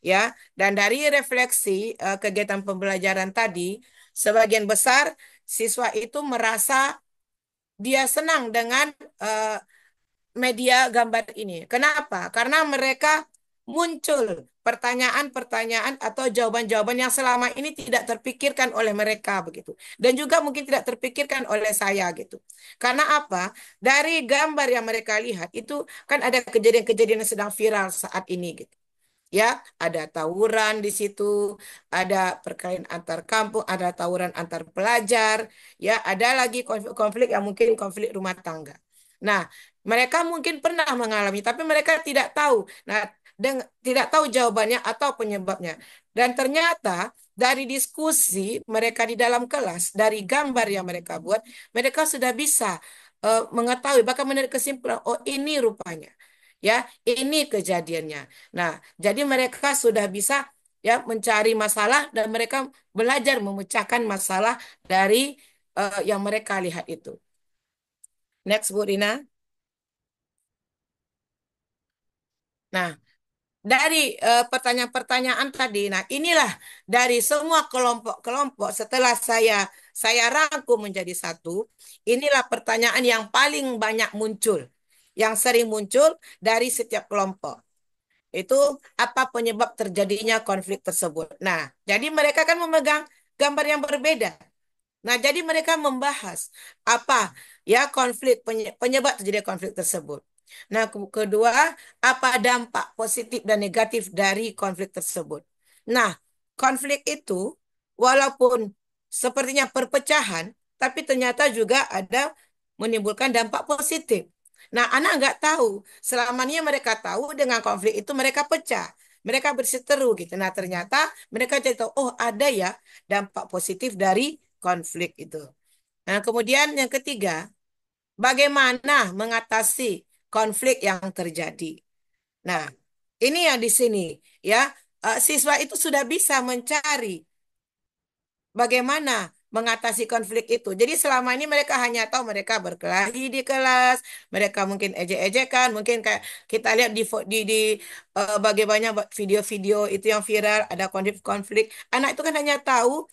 Ya, dan dari refleksi kegiatan pembelajaran tadi, sebagian besar siswa itu merasa dia senang dengan eh, media gambar ini. Kenapa? Karena mereka muncul pertanyaan-pertanyaan atau jawaban-jawaban yang selama ini tidak terpikirkan oleh mereka begitu. Dan juga mungkin tidak terpikirkan oleh saya gitu. Karena apa? Dari gambar yang mereka lihat itu kan ada kejadian-kejadian yang sedang viral saat ini gitu. Ya, ada tawuran di situ, ada perkelahian antar kampung, ada tawuran antar pelajar, ya, ada lagi konflik-konflik yang mungkin konflik rumah tangga. Nah, mereka mungkin pernah mengalami, tapi mereka tidak tahu. Nah, tidak tahu jawabannya atau penyebabnya. Dan ternyata dari diskusi mereka di dalam kelas, dari gambar yang mereka buat, mereka sudah bisa mengetahui, bahkan menarik kesimpulan, oh ini rupanya. Ya, ini kejadiannya. Nah, jadi mereka sudah bisa ya mencari masalah dan mereka belajar memecahkan masalah dari yang mereka lihat itu. Next, Bu Rina. Nah, dari pertanyaan-pertanyaan tadi, nah inilah dari semua kelompok-kelompok setelah saya rangkum menjadi satu, inilah pertanyaan yang paling banyak muncul, yang sering muncul dari setiap kelompok. Itu apa penyebab terjadinya konflik tersebut. Nah, jadi mereka kan memegang gambar yang berbeda. Nah, jadi mereka membahas apa ya konflik penyebab terjadi konflik tersebut. Nah, kedua, apa dampak positif dan negatif dari konflik tersebut. Nah, konflik itu walaupun sepertinya perpecahan, tapi ternyata juga ada menimbulkan dampak positif. Nah, anak nggak tahu. Selama ini mereka tahu dengan konflik itu mereka pecah. Mereka berseteru gitu. Nah, ternyata mereka jadi tahu, oh ada ya dampak positif dari konflik itu. Nah, kemudian yang ketiga, bagaimana mengatasi konflik yang terjadi. Nah, ini yang di sini ya, siswa itu sudah bisa mencari bagaimana mengatasi konflik itu. Jadi selama ini mereka hanya tahu mereka berkelahi di kelas, mereka mungkin ejek-ejekan, mungkin kayak kita lihat di bagaimana video-video itu yang viral, ada konflik-konflik. Anak itu kan hanya tahu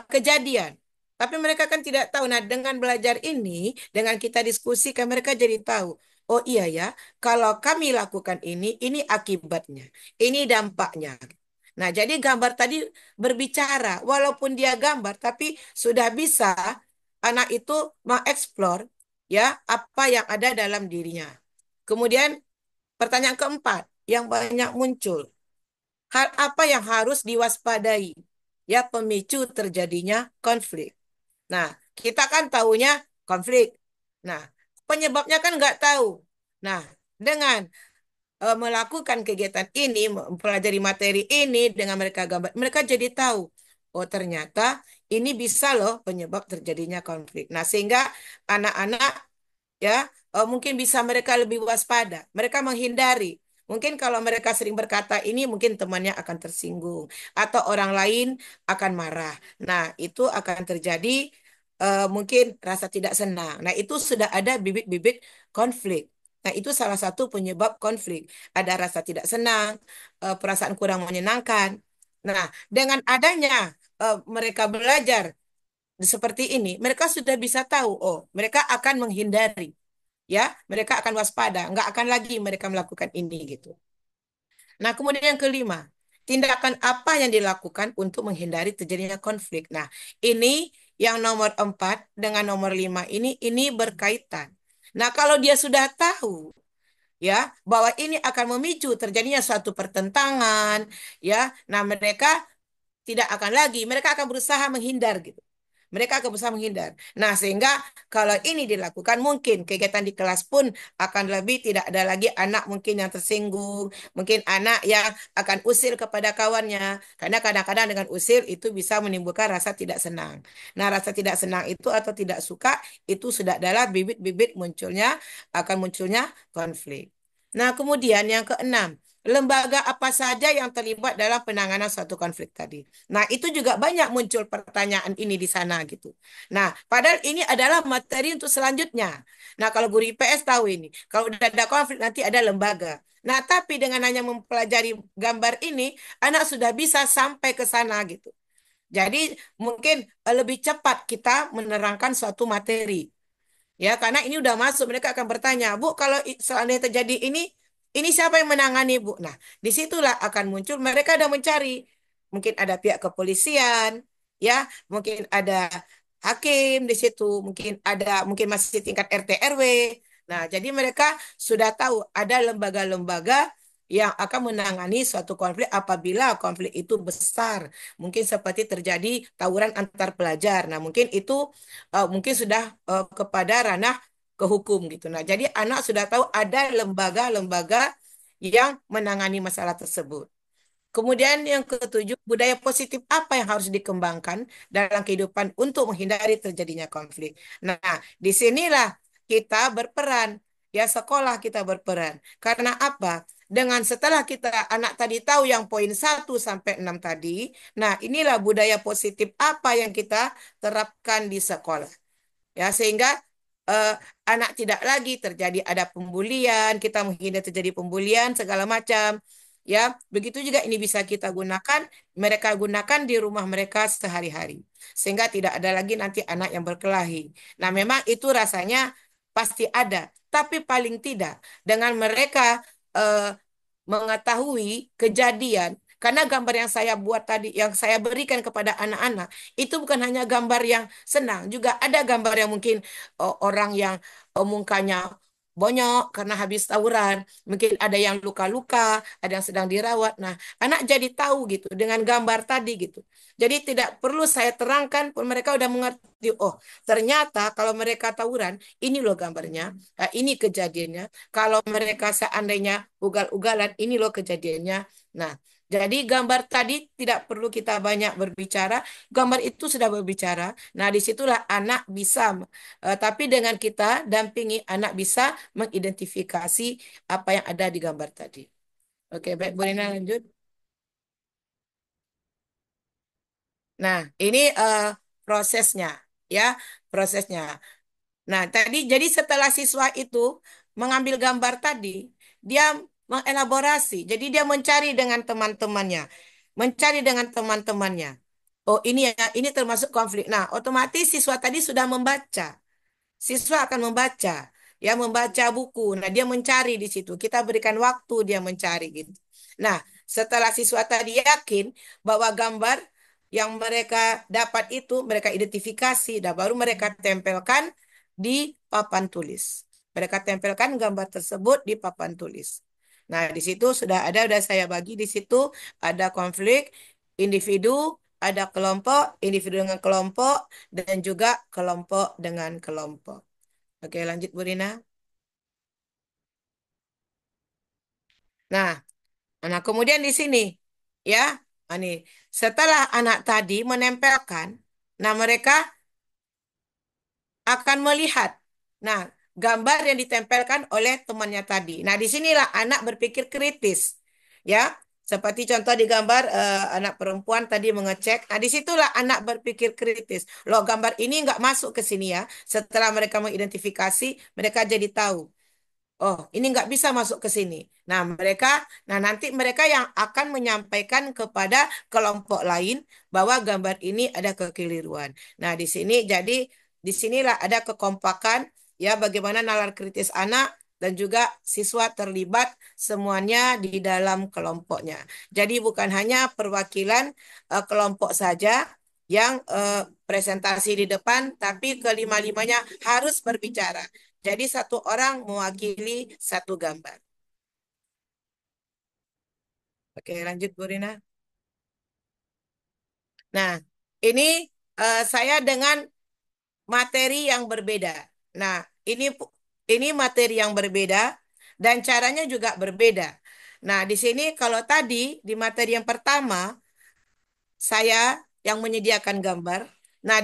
kejadian. Tapi mereka kan tidak tahu. Nah, dengan belajar ini, dengan kita diskusikan, mereka jadi tahu. Oh iya ya, kalau kami lakukan ini akibatnya, ini dampaknya. Nah, jadi gambar tadi berbicara, walaupun dia gambar, tapi sudah bisa anak itu mengeksplor ya apa yang ada dalam dirinya. Kemudian pertanyaan keempat yang banyak muncul. hal apa yang harus diwaspadai? Ya, pemicu terjadinya konflik. Nah, kita kan taunya konflik. Nah, penyebabnya kan nggak tahu. Nah, dengan melakukan kegiatan ini, mempelajari materi ini dengan mereka gambar, mereka jadi tahu, oh ternyata ini bisa loh penyebab terjadinya konflik. Nah, sehingga anak-anak ya mungkin bisa mereka lebih waspada, mereka menghindari. Mungkin kalau mereka sering berkata ini, mungkin temannya akan tersinggung atau orang lain akan marah. Nah, itu akan terjadi mungkin rasa tidak senang. Nah, itu sudah ada bibit-bibit konflik. Nah, itu salah satu penyebab konflik. Ada rasa tidak senang, perasaan kurang menyenangkan. Nah, dengan adanya mereka belajar seperti ini, mereka sudah bisa tahu, oh, mereka akan menghindari, ya, mereka akan waspada, nggak akan lagi mereka melakukan ini gitu. Nah, kemudian yang kelima, tindakan apa yang dilakukan untuk menghindari terjadinya konflik. Nah, ini yang nomor 4 dengan nomor 5 ini berkaitan. Nah, kalau dia sudah tahu ya bahwa ini akan memicu terjadinya suatu pertentangan, ya, nah mereka tidak akan lagi, mereka akan berusaha menghindar gitu. Mereka akan berusaha menghindar. Nah, sehingga kalau ini dilakukan, mungkin kegiatan di kelas pun akan lebih tidak ada lagi anak mungkin yang tersinggung, mungkin anak yang akan usil kepada kawannya. Karena kadang-kadang dengan usil itu bisa menimbulkan rasa tidak senang. Nah, rasa tidak senang itu atau tidak suka, itu sudah adalah bibit-bibit akan munculnya konflik. Nah, kemudian yang keenam, lembaga apa saja yang terlibat dalam penanganan suatu konflik tadi. Nah, itu juga banyak muncul pertanyaan ini di sana gitu. Nah, padahal ini adalah materi untuk selanjutnya. Nah, kalau guru IPS tahu ini, kalau udah ada konflik nanti ada lembaga. Nah, tapi dengan hanya mempelajari gambar ini, anak sudah bisa sampai ke sana gitu. Jadi, mungkin lebih cepat kita menerangkan suatu materi. Ya, karena ini udah masuk, mereka akan bertanya, Bu, kalau seandainya terjadi ini siapa yang menangani, Bu? Nah, disitulah akan muncul, mereka ada mencari. Mungkin ada pihak kepolisian, ya, mungkin ada hakim di situ, mungkin masih tingkat RT RW. Nah, jadi mereka sudah tahu ada lembaga-lembaga yang akan menangani suatu konflik apabila konflik itu besar. Mungkin seperti terjadi tawuran antar pelajar. Nah, mungkin itu mungkin sudah kepada ranah ke hukum gitu. Nah, jadi anak sudah tahu ada lembaga-lembaga yang menangani masalah tersebut. Kemudian yang ketujuh, budaya positif apa yang harus dikembangkan dalam kehidupan untuk menghindari terjadinya konflik. Nah, disinilah kita berperan, ya sekolah kita berperan. Karena apa? Dengan setelah kita anak tadi tahu yang poin 1 sampai 6 tadi, nah inilah budaya positif apa yang kita terapkan di sekolah. Ya, sehingga eh, anak tidak lagi terjadi ada pembulian, kita menghindari terjadi pembulian segala macam. Ya, begitu juga ini bisa kita gunakan, mereka gunakan di rumah mereka sehari-hari. Sehingga tidak ada lagi nanti anak yang berkelahi. Nah, memang itu rasanya pasti ada, tapi paling tidak dengan mereka eh, mengetahui kejadian. Karena gambar yang saya buat tadi, yang saya berikan kepada anak-anak, itu bukan hanya gambar yang senang, juga ada gambar yang mungkin orang yang mukanya bonyok karena habis tawuran, mungkin ada yang luka-luka, ada yang sedang dirawat. Nah, anak jadi tahu gitu dengan gambar tadi gitu. Jadi tidak perlu saya terangkan pun mereka udah mengerti, oh ternyata kalau mereka tawuran, ini loh gambarnya, ini kejadiannya. Kalau mereka seandainya ugal-ugalan, ini loh kejadiannya. Nah, jadi gambar tadi tidak perlu kita banyak berbicara, gambar itu sudah berbicara. Nah, disitulah anak bisa, tapi dengan kita dampingi, anak bisa mengidentifikasi apa yang ada di gambar tadi. Oke, baik, Bu Rina lanjut. Nah, ini prosesnya, ya, prosesnya. Nah, tadi jadi setelah siswa itu mengambil gambar tadi, dia mengelaborasi. Jadi dia mencari dengan teman-temannya, mencari dengan teman-temannya. Oh, ini ya, ini termasuk konflik. Nah, otomatis siswa tadi sudah membaca. Siswa akan membaca, ya membaca buku. Nah, dia mencari di situ. Kita berikan waktu dia mencari gitu. Nah, setelah siswa tadi yakin bahwa gambar yang mereka dapat itu mereka identifikasi dan baru mereka tempelkan di papan tulis. Mereka tempelkan gambar tersebut di papan tulis. Nah, di situ sudah saya bagi di situ ada konflik individu, ada kelompok, individu dengan kelompok, dan juga kelompok dengan kelompok. Oke, lanjut Bu Rina. Nah, nah kemudian di sini ya, ini setelah anak tadi menempelkan, nah mereka akan melihat. Nah, gambar yang ditempelkan oleh temannya tadi. Nah, disinilah anak berpikir kritis. Ya, seperti contoh di gambar anak perempuan tadi mengecek. Nah, disitulah anak berpikir kritis. Loh, gambar ini nggak masuk ke sini ya. Setelah mereka mengidentifikasi, mereka jadi tahu. Oh, ini nggak bisa masuk ke sini. Nah nanti mereka yang akan menyampaikan kepada kelompok lain bahwa gambar ini ada kekeliruan. Nah, di sini jadi disinilah ada kekompakan ya bagaimana nalar kritis anak dan juga siswa terlibat semuanya di dalam kelompoknya. Jadi bukan hanya perwakilan kelompok saja yang presentasi di depan, tapi kelima-limanya harus berbicara. Jadi satu orang mewakili satu gambar. Oke, lanjut Bu Rina. Nah, ini saya dengan materi yang berbeda. Nah, ini materi yang berbeda dan caranya juga berbeda. Nah, di sini kalau tadi di materi yang pertama saya yang menyediakan gambar. Nah,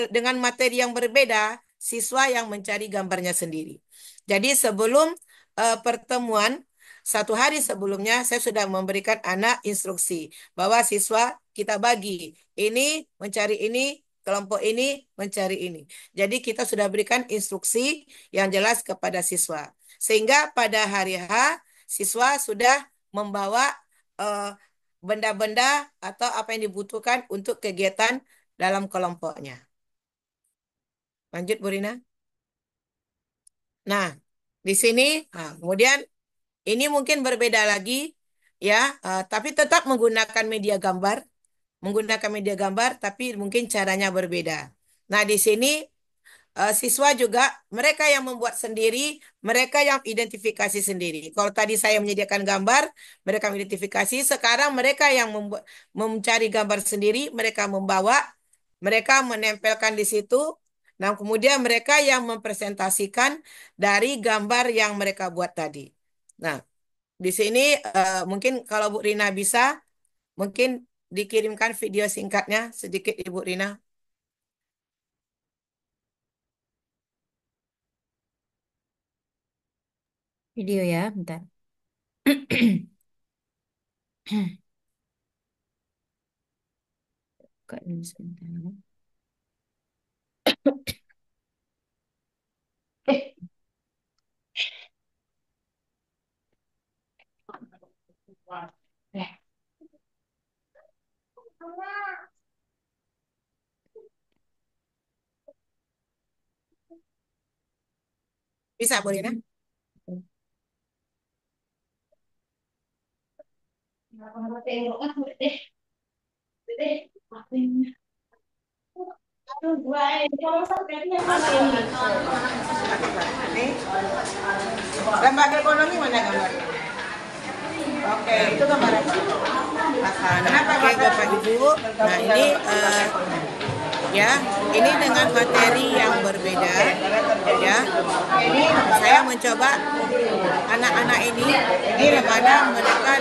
dengan materi yang berbeda, siswa yang mencari gambarnya sendiri. Jadi sebelum pertemuan, satu hari sebelumnya saya sudah memberikan anak instruksi bahwa siswa kita bagi. Ini mencari ini, kelompok ini mencari ini. Jadi kita sudah berikan instruksi yang jelas kepada siswa. Sehingga pada hari H, siswa sudah membawa eh, benda-benda atau apa yang dibutuhkan untuk kegiatan dalam kelompoknya. Lanjut, Bu Rina. Nah, di sini, kemudian ini mungkin berbeda lagi, ya, tapi tetap menggunakan media gambar, tapi mungkin caranya berbeda. Nah, di sini siswa juga mereka yang membuat sendiri, mereka yang identifikasi sendiri. Kalau tadi saya menyediakan gambar, mereka mengidentifikasi. Sekarang mereka yang mencari gambar sendiri, mereka membawa, mereka menempelkan di situ. Nah, kemudian mereka yang mempresentasikan dari gambar yang mereka buat tadi. Nah, di sini mungkin kalau Bu Rina bisa, mungkin dikirimkan video singkatnya sedikit Ibu Rina. Video ya, bentar. Kak, dulu sebentar. Bisa Bu Rina? Ini gambar ekonomi mana gambarnya? Oke, itu gambar apa? Kenapa Bapak Ibu? Nah, ini ya, ini dengan materi yang berbeda ya. Ini saya mencoba anak-anak ini bagaimana mereka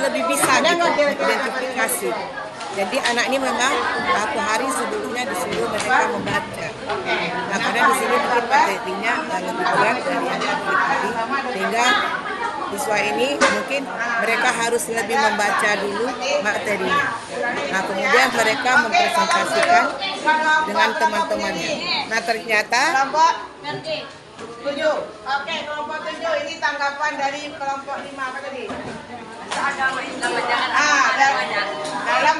lebih bisa identifikasi. Jadi anak ini memang satu hari sebelumnya disuruh mereka membaca. Nah, karena di sini mungkin materinya lebih berat dari yang tadi, sehingga siswa ini mungkin mereka harus lebih membaca dulu materinya. Nah, kemudian mereka mempresentasikan dengan teman-temannya. Nah, ternyata kelompok 7. Oke, kelompok 7 ini tanggapan dari kelompok 5 apa tadi? Dalam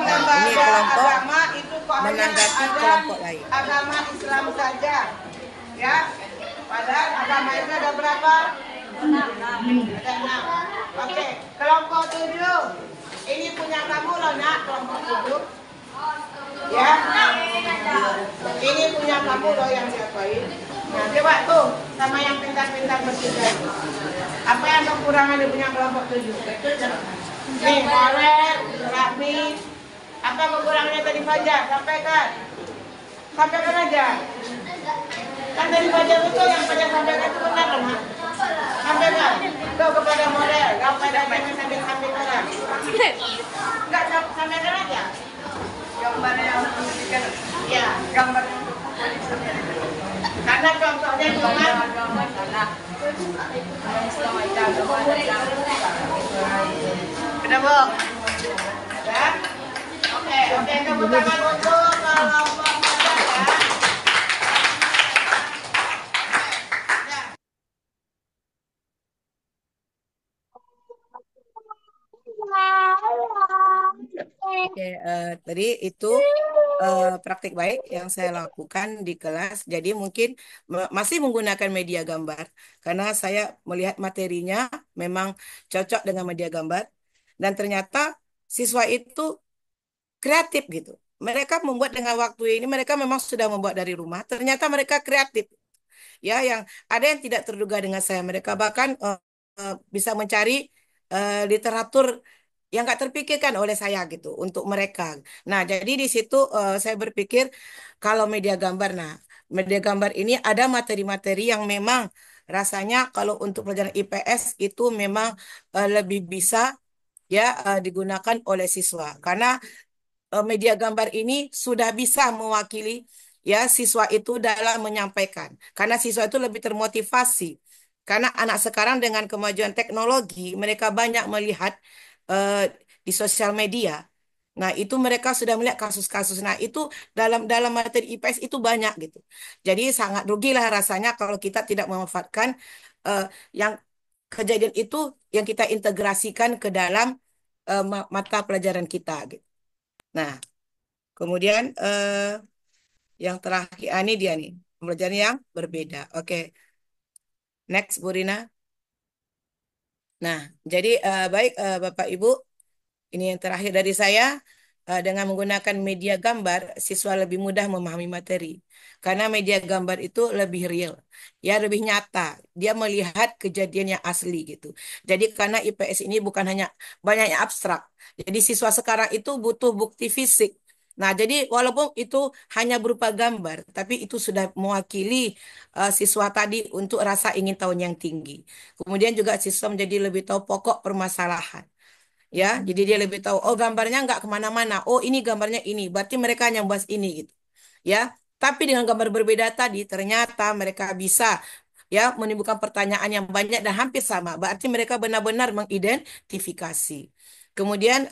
lembaga agama itu kok menanggapi kelompok lain. Agama Islam saja. Ya. Padahal agama itu ada berapa? 6. Ada 6. Oke, kelompok 7. Ini punya kamu loh, Nak, kelompok 7. Ya. Ini punya kamu loh yang siapain. Nah, coba tuh sama yang pintar-pintar bertiga. Apa yang kekurangan di punya kelompok 7? Nih, Moret, Rafi. Apa kekurangannya tadi Fajar? Sampaikan. Sampaikan aja. Kan tadi Fajar itu yang Fajar sampaikan itu benar loh, Mak. Sampaikan. Tuh kepada model, gak pada sambil orang. Enggak, sampaikan aja. Gambar yang menunjukkan. Iya, gambar yang karena contohnya cuma udah Bu ya oke tepuk tangan untuk kelompok modal ya. Oke, tadi itu praktik baik yang saya lakukan di kelas. Jadi mungkin masih menggunakan media gambar karena saya melihat materinya memang cocok dengan media gambar dan ternyata siswa itu kreatif gitu. Mereka membuat dengan waktu ini mereka memang sudah membuat dari rumah. Ternyata mereka kreatif ya yang ada yang tidak terduga dengan saya. Mereka bahkan bisa mencari literatur yang nggak terpikirkan oleh saya gitu untuk mereka. Nah, jadi di situ saya berpikir kalau media gambar, nah media gambar ini ada materi-materi yang memang rasanya kalau untuk pelajaran IPS itu memang lebih bisa ya digunakan oleh siswa karena media gambar ini sudah bisa mewakili ya siswa itu dalam menyampaikan karena siswa itu lebih termotivasi karena anak sekarang dengan kemajuan teknologi mereka banyak melihat eh, di sosial media. Nah, itu mereka sudah melihat kasus-kasus. Nah, itu dalam materi IPS itu banyak gitu. Jadi sangat rugilah rasanya kalau kita tidak memanfaatkan eh, yang kejadian itu yang kita integrasikan ke dalam mata pelajaran kita gitu. Nah, kemudian yang terakhir, ini dia nih, pembelajaran yang berbeda. Oke, next Bu Rina. Nah, jadi baik Bapak Ibu, ini yang terakhir dari saya. Dengan menggunakan media gambar, siswa lebih mudah memahami materi. Karena media gambar itu lebih real, ya lebih nyata. Dia melihat kejadian yang asli gitu. Jadi karena IPS ini bukan hanya banyaknya abstrak. Jadi siswa sekarang itu butuh bukti fisik. Nah, jadi walaupun itu hanya berupa gambar, tapi itu sudah mewakili siswa tadi untuk rasa ingin tahu yang tinggi. Kemudian juga siswa menjadi lebih tahu pokok permasalahan. Ya, jadi dia lebih tahu. Oh, gambarnya nggak kemana-mana. Oh, ini gambarnya ini. Berarti mereka hanya bahas ini gitu. Ya, tapi dengan gambar berbeda tadi, ternyata mereka bisa ya menimbulkan pertanyaan yang banyak dan hampir sama. Berarti mereka benar-benar mengidentifikasi. Kemudian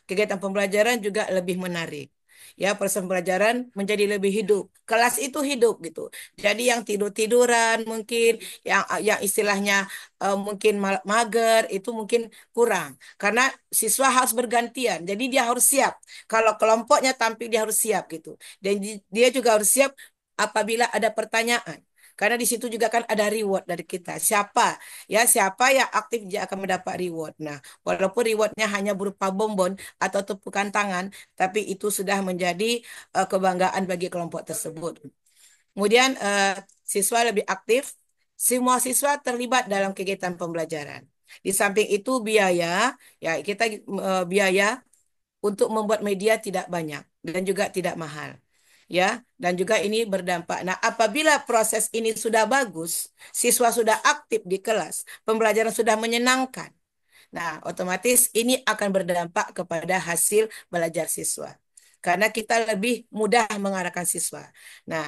kegiatan pembelajaran juga lebih menarik. Ya, proses pembelajaran menjadi lebih hidup. Kelas itu hidup gitu. Jadi yang tidur-tiduran mungkin, yang istilahnya mungkin mager itu mungkin kurang. Karena siswa harus bergantian. Jadi dia harus siap. Kalau kelompoknya tampil dia harus siap gitu. Dan dia juga harus siap apabila ada pertanyaan. Karena di situ juga kan ada reward dari kita. Siapa yang aktif dia akan mendapat reward. Nah, walaupun rewardnya hanya berupa bonbon atau tepukan tangan, tapi itu sudah menjadi kebanggaan bagi kelompok tersebut. Kemudian siswa lebih aktif, semua siswa terlibat dalam kegiatan pembelajaran. Di samping itu biaya, ya kita biaya untuk membuat media tidak banyak dan juga tidak mahal. Ya, dan juga ini berdampak. Nah, apabila proses ini sudah bagus, siswa sudah aktif di kelas, pembelajaran sudah menyenangkan. Nah, otomatis ini akan berdampak kepada hasil belajar siswa. Karena kita lebih mudah mengarahkan siswa. Nah,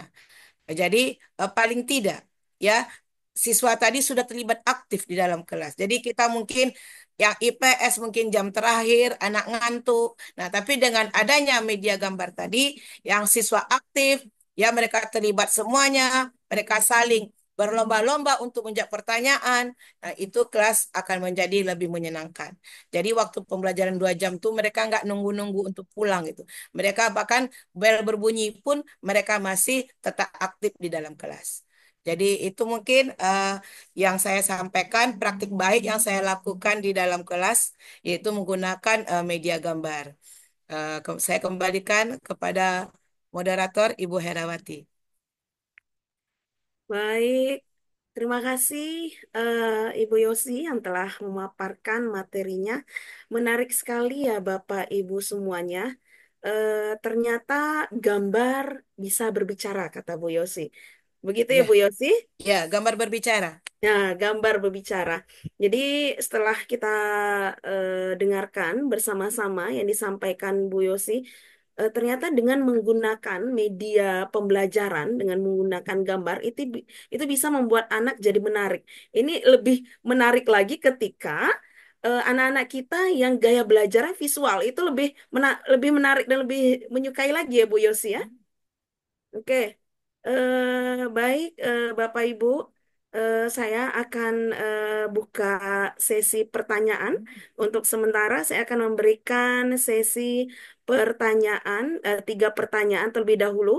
jadi paling tidak ya siswa tadi sudah terlibat aktif di dalam kelas. Jadi kita mungkin yang IPS mungkin jam terakhir anak ngantuk. Nah, tapi dengan adanya media gambar tadi yang siswa aktif ya mereka terlibat semuanya, mereka saling berlomba-lomba untuk menjawab pertanyaan. Nah, itu kelas akan menjadi lebih menyenangkan. Jadi waktu pembelajaran 2 jam tuh mereka nggak nunggu-nunggu untuk pulang gitu. Mereka bahkan bel berbunyi pun mereka masih tetap aktif di dalam kelas. Jadi itu mungkin yang saya sampaikan praktik baik yang saya lakukan di dalam kelas yaitu menggunakan media gambar. Saya kembalikan kepada moderator Ibu Herawati. Baik, terima kasih Ibu Yosi yang telah memaparkan materinya. Menarik sekali ya Bapak Ibu semuanya. Ternyata gambar bisa berbicara, kata Bu Yosi. Begitu ya Bu Ya, Yosi? ya, gambar berbicara. Nah, gambar berbicara. Jadi setelah kita dengarkan bersama-sama yang disampaikan Bu Yosi, ternyata dengan menggunakan media pembelajaran, dengan menggunakan gambar itu bisa membuat anak jadi menarik. Ini lebih menarik lagi ketika anak-anak kita yang gaya belajarnya visual itu lebih menarik dan lebih menyukai lagi ya Bu Yosi ya. Oke, baik Bapak Ibu, saya akan buka sesi pertanyaan. Untuk sementara saya akan memberikan sesi pertanyaan, 3 pertanyaan terlebih dahulu.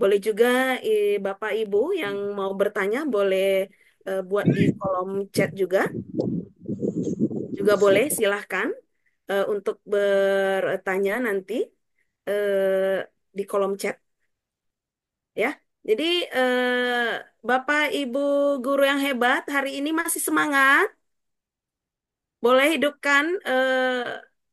Boleh juga Bapak Ibu yang mau bertanya boleh buat di kolom chat juga, juga boleh silahkan untuk bertanya nanti eh, di kolom chat. Ya. Jadi Bapak Ibu guru yang hebat hari ini masih semangat? Boleh hidupkan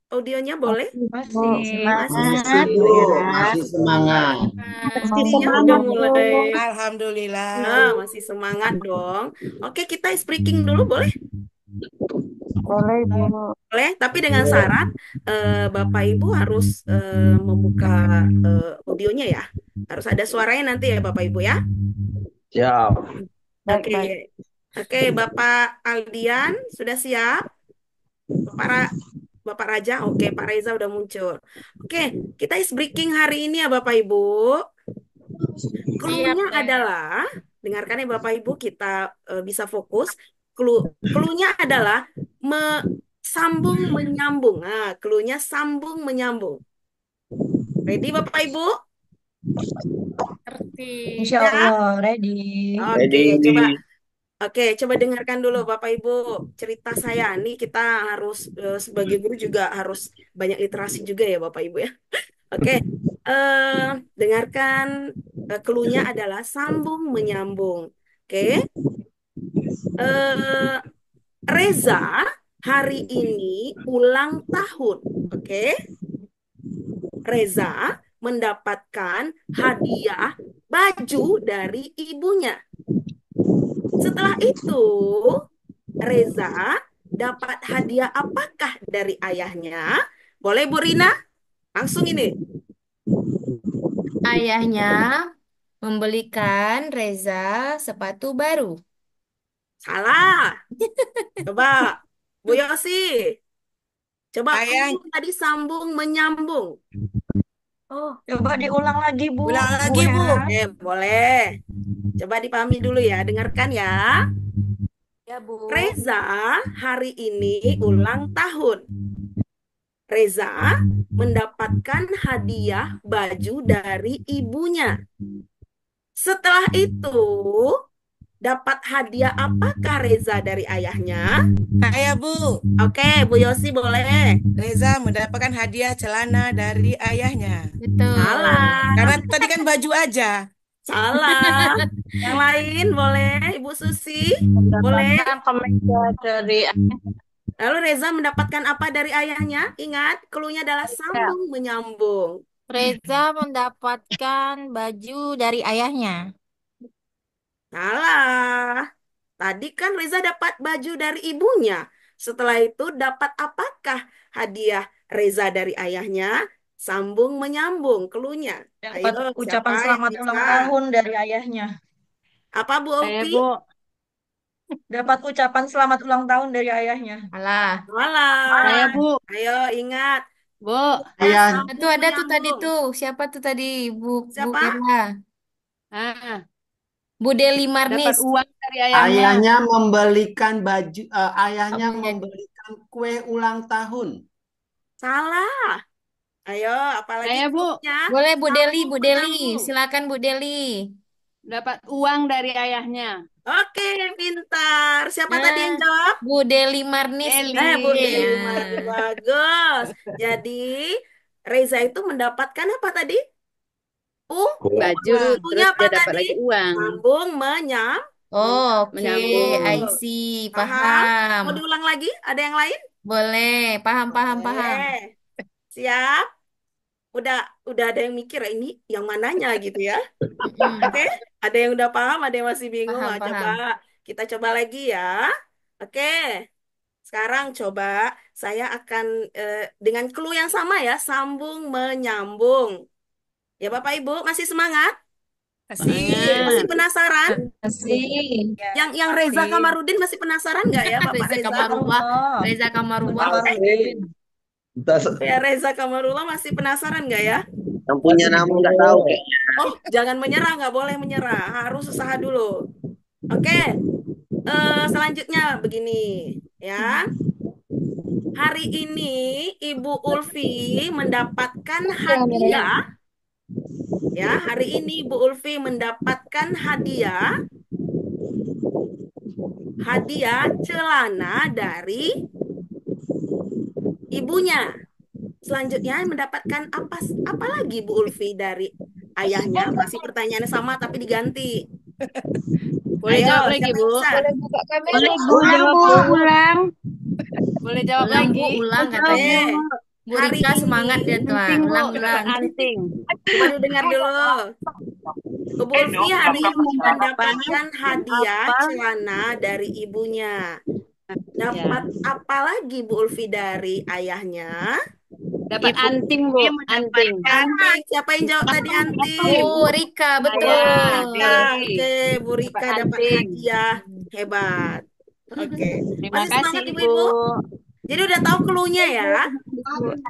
audionya boleh? Bu, Masih. Masih, semangat, Bu Bu. Ira. Masih semangat. Ah, Masih Sepertinya udah semangat, Bu. mulai. Alhamdulillah. Nah, masih semangat dong. Oke, kita speaking dulu boleh? Boleh, Bu. Boleh, tapi dengan syarat Bapak Ibu harus membuka audionya ya. Harus ada suaranya nanti ya Bapak Ibu ya. Siap. Oke. Baik-baik. Oke, Bapak Aldian sudah siap? Bapak Bapak Raja, oke, Pak Reza udah muncul. Oke, kita is breaking hari ini ya Bapak Ibu. siap, Clue-nya Teh. adalah, dengarkan ya Bapak Ibu, kita bisa fokus. Clue-nya adalah sambung menyambung. Nah, clue-nya sambung menyambung. Ready Bapak Ibu? Ngerti. Insya Ya? Allah, ready. Oke, coba. Ready. Oke, coba dengarkan dulu Bapak Ibu cerita saya. Ini kita harus sebagai guru juga harus banyak literasi juga ya Bapak Ibu ya. Oke, eh dengarkan clue-nya adalah sambung menyambung. Oke, eh Reza hari ini ulang tahun. Oke, Reza mendapatkan hadiah baju dari ibunya. Setelah itu, Reza dapat hadiah apakah dari ayahnya? Boleh Bu Rina? Langsung ini. Ayahnya membelikan Reza sepatu baru. Salah. Coba Bu Yosi. Coba Ayah, clue tadi sambung menyambung. Oh, Coba diulang lagi, ulang Bu lagi, Bu. Hera. Boleh. Coba dipahami dulu ya. Dengarkan ya. ya Bu. Reza hari ini ulang tahun. Reza mendapatkan hadiah baju dari ibunya. Setelah itu, dapat hadiah apakah Reza dari ayahnya? Ayah, Bu. Oke, Bu Yosi boleh. Reza mendapatkan hadiah celana dari ayahnya. Betul. Salah, Karena tadi kan baju aja. salah. Yang lain boleh, Ibu Susi? Boleh. Mendapatkan kemeja dari Lalu Reza mendapatkan apa dari ayahnya? Ingat, clue-nya adalah Ayah. sambung menyambung. Reza mendapatkan baju dari ayahnya. Salah. Tadi kan Reza dapat baju dari ibunya. Setelah itu dapat apakah hadiah Reza dari ayahnya? Sambung menyambung clue-nya. Ayo, Dapat siapa ucapan yang selamat bisa? ulang tahun dari ayahnya. Apa Bu Saya, Oki? Bu. Dapat ucapan selamat ulang tahun dari ayahnya. Alah. Malah. Saya, Bu. Ayo ingat. Bu. Ya, Ayah, Itu sambung ada tuh tadi menyambung. tuh. Siapa tuh tadi? Bu Siapa? Ira. Ah, Bu Deli dapat Marnis. uang dari ayahnya. ayahnya membelikan baju, ayahnya Apa jadi? membelikan kue ulang tahun. Salah. Ayo, apalagi Saya, Bu. clue-nya? Boleh Bu Deli, Sambung Bu Deli. menyambung. Silakan Bu Deli. Dapat uang dari ayahnya. Oke, pintar. Siapa tadi yang Nah, jawab? Bu Deli Marnis Eli. B. Bu Deli Nah, bagus. Jadi Reza itu mendapatkan apa tadi? Baju, Uang. Sambungnya terus apa dia dapat tadi? lagi uang. Sambung Oh, oke, I menyambung. see, Paham? paham. Mau diulang lagi? Ada yang lain? Boleh, paham, paham, paham. Boleh. Siap? Udah udah ada yang mikir ini yang mananya gitu ya. Oke? Mm-mm. Ada yang udah paham, ada yang masih bingung. Paham, Ah, coba paham. kita coba lagi ya. Oke. Sekarang coba saya akan dengan clue yang sama ya, sambung menyambung. Ya Bapak Ibu, masih semangat? Masih Semangat. penasaran? Masih. Yang Reza Masih. Kamarudin masih penasaran nggak ya Bapak Reza Reza? Kamarullah, Allah. Reza Kamarullah. Kamarudin. Ya Reza Kamarullah masih penasaran nggak ya? Yang punya nama nggak tahu kayak. Oh, jangan menyerah, nggak boleh menyerah. Harus usaha dulu. Oke, selanjutnya begini ya. Hari ini Ibu Ulfi mendapatkan hadiah. Ya, hari ini Ibu Ulfi mendapatkan hadiah celana dari ibunya. Selanjutnya mendapatkan apa lagi Bu Ulfi dari ayahnya? Masih pertanyaannya sama tapi diganti. Boleh Ayo, jawab lagi, siapa yang Bu? bisa? Boleh buka kamera. Boleh, Bu. Ulang, Jawab, Bu. Bu. Ulang. Boleh jawab Ulang, Bu, lagi. ulang Oke, katanya. Bu hari Rika semangat ini dia tuh. Anting, Bu. Ulang, Dapat ulang. anting. coba didengar dulu. Bu Ulfi hari ini mendapatkan hadiah Apa? celana dari ibunya. Ya. Dapat apa lagi Bu Ulfi dari ayahnya? Dapat Ibu anting, Bu. Anting. Anting. Siapa yang jawab tadi anting? Bu Rika, Saya betul. Rika. Oke, Bu dapat Rika dapat anting. hadiah. Hebat. Oke. Terima Masih kasih, semangat Ibu. Ibu-ibu? Jadi udah tahu clue-nya ya?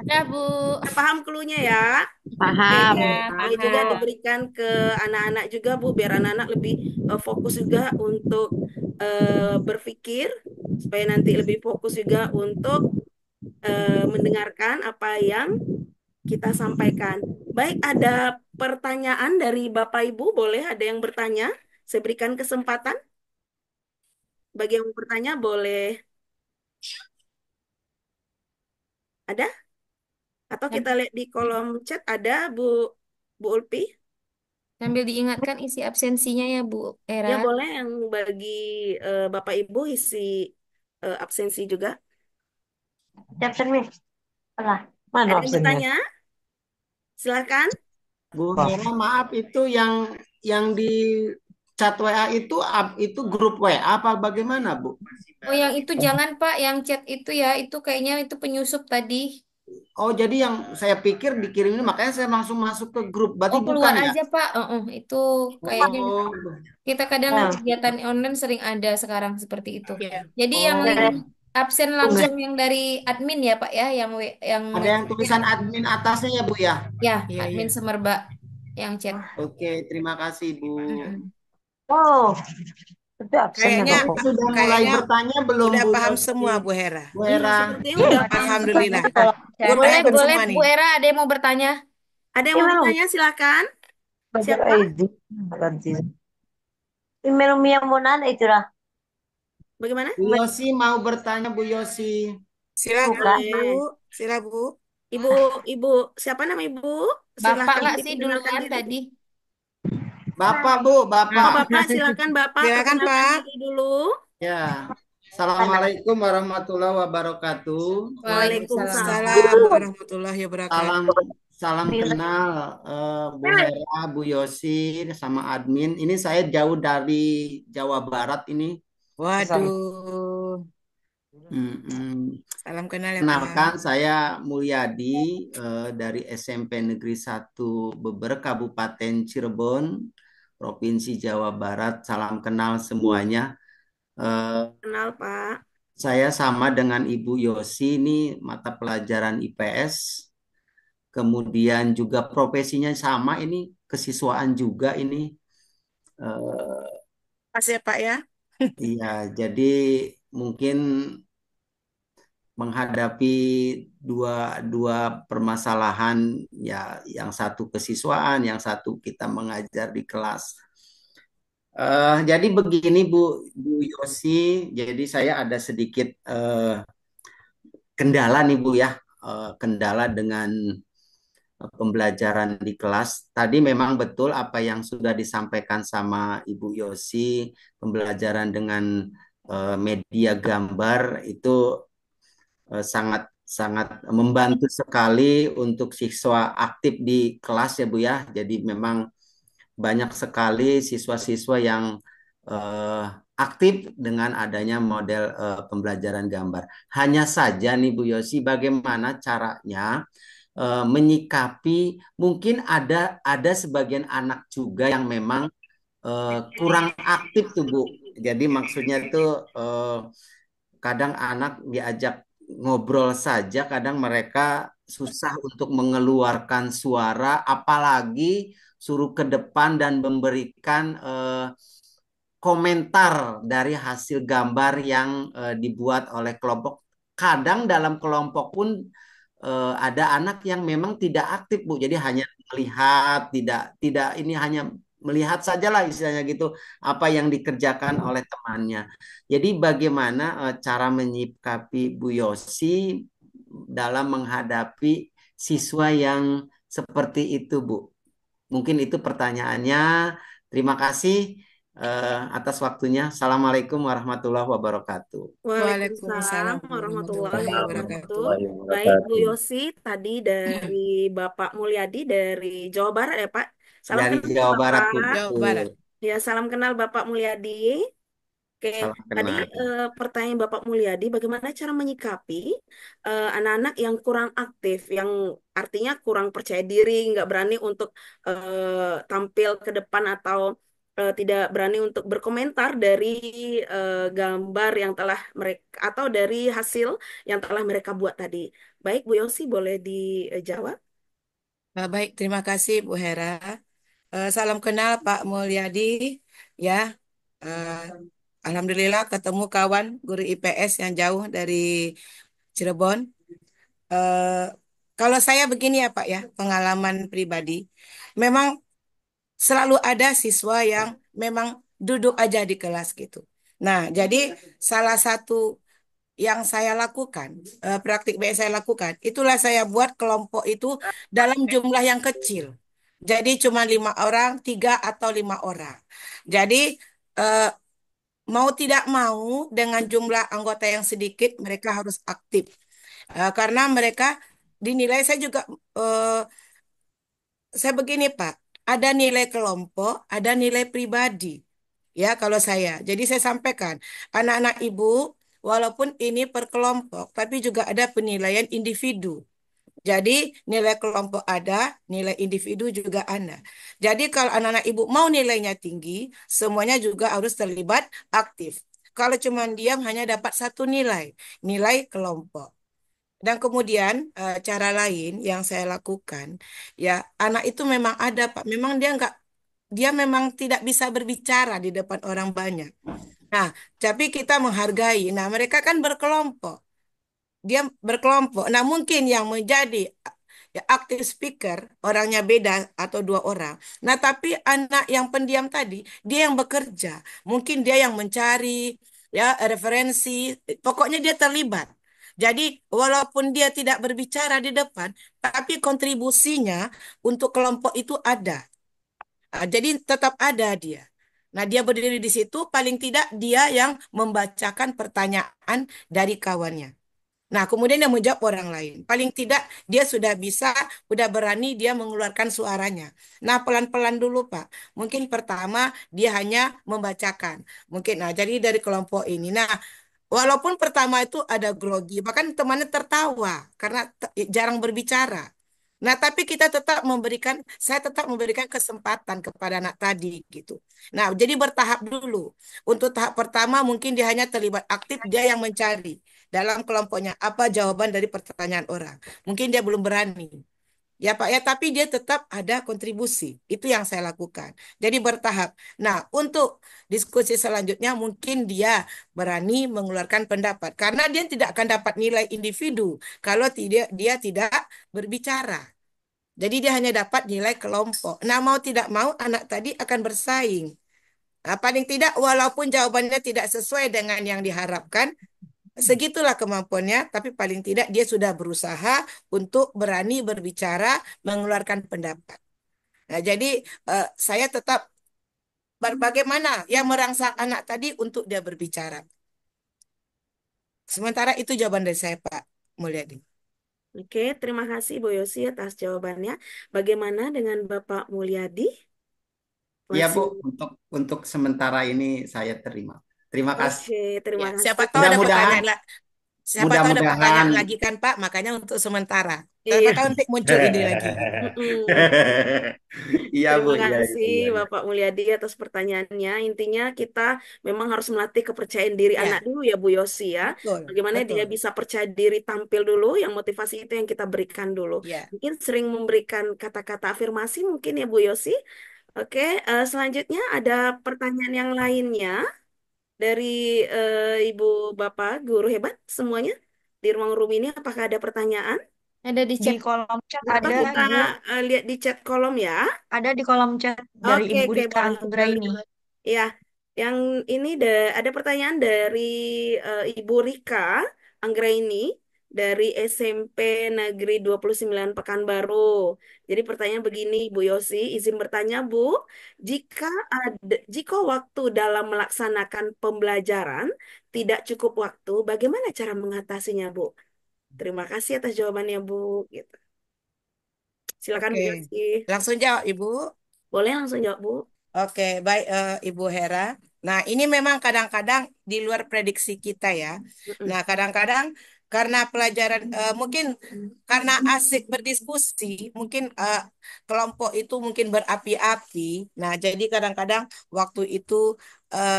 Udah, Bu. Udah paham clue-nya ya? Paham. Oke, Ya, ini juga paham. diberikan ke anak-anak juga Bu, biar anak-anak lebih fokus juga untuk berpikir, supaya nanti lebih fokus juga untuk mendengarkan apa yang kita sampaikan. Baik, ada pertanyaan dari Bapak Ibu, boleh ada yang bertanya? Saya berikan kesempatan. Bagi yang mau bertanya, boleh. Ada? Atau kita lihat di kolom chat, ada Bu Ulpi? Sambil diingatkan isi absensinya ya, Bu Era. Ya boleh yang bagi Bapak Ibu isi absensi juga. Absen nih. Alah, mana Ada yang absennya? bertanya? Silakan. Bu Hera, maaf itu yang di chat WA itu grup WA apa bagaimana, Bu? Oh, yang itu jangan, Pak. Yang chat itu ya, itu kayaknya itu penyusup tadi. Oh, jadi yang saya pikir dikirim ini makanya saya langsung masuk ke grup. Berarti Oh, bukan keluar ya? aja, Pak. Itu kayaknya Oh, kita kadang Nah, kegiatan online sering ada sekarang seperti itu. Ya. Jadi yang oh. absen langsung yang dari admin ya, Pak ya, yang Ada yang tulisan admin atasnya ya, Bu ya? ya, Iya, admin iya. Semerbak yang chat. Oke, terima kasih, Bu. Mm-mm. oh, itu absennya Kayaknya kok. Sudah mulai kayaknya bertanya belum, udah Bu paham Yosi? semua Bu Hera. Bu Iya, Hera. sepertinya udah paham. Alhamdulillah. Nanti kalau Gue Boleh, tayakan boleh, semua nih. Bu Era, ada yang mau bertanya? Ada yang mau Gimana bertanya? Silakan. belajar Siapa? ID? Ganti. Email yang mana itu lah? Bagaimana? Bu Yosi mau bertanya, Bu Yosi. Silakan Buka. Boleh. Bu. Sila Bu. Ibu, siapa nama Ibu? Bapak Silakan nggak sih diperkenalkan duluan diri. tadi? Bapak, Bu, Oh, Bapak. Bapak, silakan Bapak Silakan perkenalkan Pak. diri dulu. Ya. Assalamualaikum warahmatullahi wabarakatuh. Waalaikumsalam. Waalaikumsalam warahmatullahi wabarakatuh. Salam salam kenal Bu Hera, Bu Yosi sama admin. Ini saya jauh dari Jawa Barat ini. Waduh. Mm-mm. Salam kenal ya Pak. Kenalkan saya Mulyadi dari SMP Negeri 1 Beber Kabupaten Cirebon, Provinsi Jawa Barat. Salam kenal semuanya. Kenal Pak. Saya sama dengan Ibu Yosi ini mata pelajaran IPS. Kemudian juga profesinya sama ini kesiswaan juga ini. Makasih ya Pak ya. Iya, jadi mungkin menghadapi dua dua permasalahan ya, yang satu kesiswaan, yang satu kita mengajar di kelas. Jadi begini Bu Yosi, jadi saya ada sedikit kendala nih Bu ya, kendala dengan pembelajaran di kelas. Tadi memang betul apa yang sudah disampaikan sama Ibu Yosi, pembelajaran dengan media gambar itu sangat sangat membantu sekali untuk siswa aktif di kelas ya Bu ya. Jadi memang banyak sekali siswa-siswa yang eh, aktif dengan adanya model pembelajaran gambar. Hanya saja nih Bu Yosi, bagaimana caranya menyikapi mungkin ada sebagian anak juga yang memang kurang aktif tuh Bu. Jadi maksudnya itu kadang anak diajak ngobrol saja, kadang mereka susah untuk mengeluarkan suara, apalagi suruh ke depan dan memberikan komentar dari hasil gambar yang dibuat oleh kelompok. Kadang dalam kelompok pun ada anak yang memang tidak aktif, Bu. Jadi hanya melihat, tidak tidak ini hanya melihat sajalah istilahnya gitu apa yang dikerjakan oleh temannya. Jadi bagaimana cara menyikapi Bu Yosi dalam menghadapi siswa yang seperti itu, Bu? Mungkin itu pertanyaannya. Terima kasih atas waktunya. Assalamualaikum warahmatullahi wabarakatuh. Waalaikumsalam Waalaikumsalam warahmatullahi warahmatullahi wabarakatuh. wabarakatuh. Baik, Bu Yosi, tadi dari Bapak Mulyadi dari Jawa Barat ya, Pak. Salam Dari kenal Jawa Barat, Bu. Bapak. Jawa Betul. Barat. Ya, salam kenal Bapak Mulyadi. Oke, Salam tadi kenal. pertanyaan Bapak Mulyadi, bagaimana cara menyikapi anak-anak yang kurang aktif, yang artinya kurang percaya diri, nggak berani untuk tampil ke depan atau tidak berani untuk berkomentar dari gambar yang telah mereka atau dari hasil yang telah mereka buat tadi. Baik, Bu Yosi, boleh dijawab? Baik, terima kasih Bu Hera. Salam kenal Pak Mulyadi. Ya, eh, Alhamdulillah ketemu kawan guru IPS yang jauh dari Cirebon. Eh, Kalau saya begini ya Pak ya, pengalaman pribadi. Memang selalu ada siswa yang memang duduk aja di kelas gitu. Nah, jadi salah satu yang saya lakukan, praktik yang saya lakukan, itulah saya buat kelompok itu dalam jumlah yang kecil. Jadi cuma 5 orang, 3 atau 5 orang. Jadi eh, mau tidak mau dengan jumlah anggota yang sedikit, mereka harus aktif. Karena mereka dinilai saya juga saya begini Pak, ada nilai kelompok, ada nilai pribadi. Ya, kalau saya. Jadi saya sampaikan, anak-anak ibu, walaupun ini per kelompok, tapi juga ada penilaian individu. Jadi nilai kelompok ada, nilai individu juga ada. Jadi kalau anak-anak ibu mau nilainya tinggi, semuanya juga harus terlibat aktif. Kalau cuma diam hanya dapat satu nilai, nilai kelompok. Dan kemudian cara lain yang saya lakukan, ya anak itu memang ada Pak, memang dia memang tidak bisa berbicara di depan orang banyak. Nah, tapi kita menghargai. Nah, mereka kan berkelompok. Dia berkelompok. Nah, mungkin yang menjadi ya, active speaker orangnya beda atau 2 orang. Nah, tapi anak yang pendiam tadi, dia yang bekerja. Mungkin dia yang mencari ya referensi. Pokoknya dia terlibat. Jadi, walaupun dia tidak berbicara di depan, tapi kontribusinya untuk kelompok itu ada. Jadi tetap ada dia. Nah, dia berdiri di situ, paling tidak dia yang membacakan pertanyaan dari kawannya. Nah, kemudian dia menjawab orang lain. Paling tidak dia sudah bisa, sudah berani dia mengeluarkan suaranya. Nah, pelan-pelan dulu, Pak. Mungkin pertama dia hanya membacakan. Mungkin, nah jadi dari kelompok ini. Nah, walaupun pertama itu ada grogi, bahkan temannya tertawa karena jarang berbicara. Nah, tapi kita saya tetap memberikan kesempatan kepada anak tadi gitu. Nah, jadi bertahap dulu. Untuk tahap pertama mungkin dia hanya terlibat aktif, dia yang mencari dalam kelompoknya apa jawaban dari pertanyaan orang. Mungkin dia belum berani. Ya Pak ya, tapi dia tetap ada kontribusi. Itu yang saya lakukan. Jadi bertahap. Nah, untuk diskusi selanjutnya mungkin dia berani mengeluarkan pendapat karena dia tidak akan dapat nilai individu kalau dia tidak berbicara. Jadi dia hanya dapat nilai kelompok. Nah, mau tidak mau anak tadi akan bersaing. Nah, paling tidak walaupun jawabannya tidak sesuai dengan yang diharapkan, segitulah kemampuannya, tapi paling tidak dia sudah berusaha untuk berani berbicara, mengeluarkan pendapat. Nah, jadi saya tetap bagaimana yang merangsang anak tadi untuk dia berbicara. Sementara itu jawaban dari saya, Pak Mulyadi. Oke, terima kasih Bu Yosi atas jawabannya. Bagaimana dengan Bapak Mulyadi? Iya Bu, Masih. untuk sementara ini saya terima. Terima kasih. Oke, terima Ya, kasih. Mudah-mudahan, siapa tahu ada mudah-mudahan. pertanyaan lagi kan, Pak, makanya untuk sementara. Siapa Iya. tahu nanti muncul ide lagi. Mm-mm. Iya Bu, Terima iya, iya, kasih iya, iya. Bapak Mulyadi atas pertanyaannya. Intinya kita memang harus melatih kepercayaan diri anak Ya, dulu ya Bu Yosi ya. betul, Bagaimana dia betul. bisa percaya diri tampil dulu, yang motivasi itu yang kita berikan dulu. Ya, Mungkin sering memberikan kata-kata afirmasi mungkin ya Bu Yosi. Oke, selanjutnya ada pertanyaan yang lainnya dari Ibu Bapak guru hebat semuanya di ruang room ini. Apakah ada pertanyaan? Ada di Di chat. kolom chat Atau ada kita Ibu, lihat di chat kolom ya? ada di kolom chat dari Oke, Ibu oke, Rika boleh kita Anggra ini. lihat. Ya, yang ini ada pertanyaan dari Ibu Rika Anggraini dari SMP Negeri 29 Pekanbaru. Jadi pertanyaan begini, Bu Yosi, izin bertanya, Bu, jika waktu dalam melaksanakan pembelajaran tidak cukup waktu, bagaimana cara mengatasinya, Bu? Terima kasih atas jawabannya, Bu. Gitu. Silakan, oke. Bu Yosi. Langsung jawab, Ibu. Boleh langsung jawab, Bu. Oke, baik Ibu Hera. Nah, ini memang kadang-kadang di luar prediksi kita ya. Mm-mm. Nah, kadang-kadang karena pelajaran mungkin karena asik berdiskusi, mungkin kelompok itu mungkin berapi-api. Nah, jadi kadang-kadang waktu itu eh,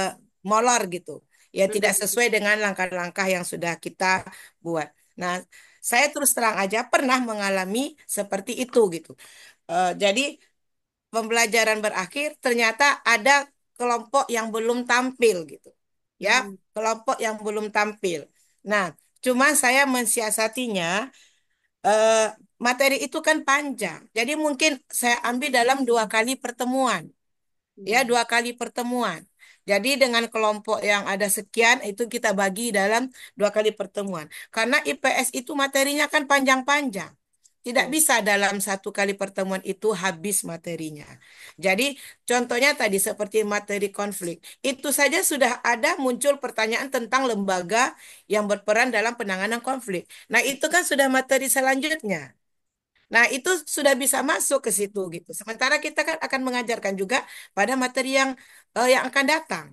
molor gitu. Ya tidak Mm-mm. sesuai dengan langkah-langkah yang sudah kita buat. Nah, saya terus terang aja pernah mengalami seperti itu gitu. Jadi pembelajaran berakhir, ternyata ada kelompok yang belum tampil gitu. Ya, Mm-mm. kelompok yang belum tampil. Nah, cuma saya mensiasatinya eh, materi itu kan panjang. Jadi mungkin saya ambil dalam 2 kali pertemuan. Ya, Mm. 2 kali pertemuan. Jadi dengan kelompok yang ada sekian itu kita bagi dalam 2 kali pertemuan. Karena IPS itu materinya kan panjang-panjang. Tidak Betul. bisa dalam 1 kali pertemuan itu habis materinya. Jadi contohnya tadi seperti materi konflik. Itu saja sudah ada muncul pertanyaan tentang lembaga yang berperan dalam penanganan konflik. Nah itu kan sudah materi selanjutnya. Nah, itu sudah bisa masuk ke situ gitu. Sementara kita kan akan mengajarkan juga pada materi yang akan datang,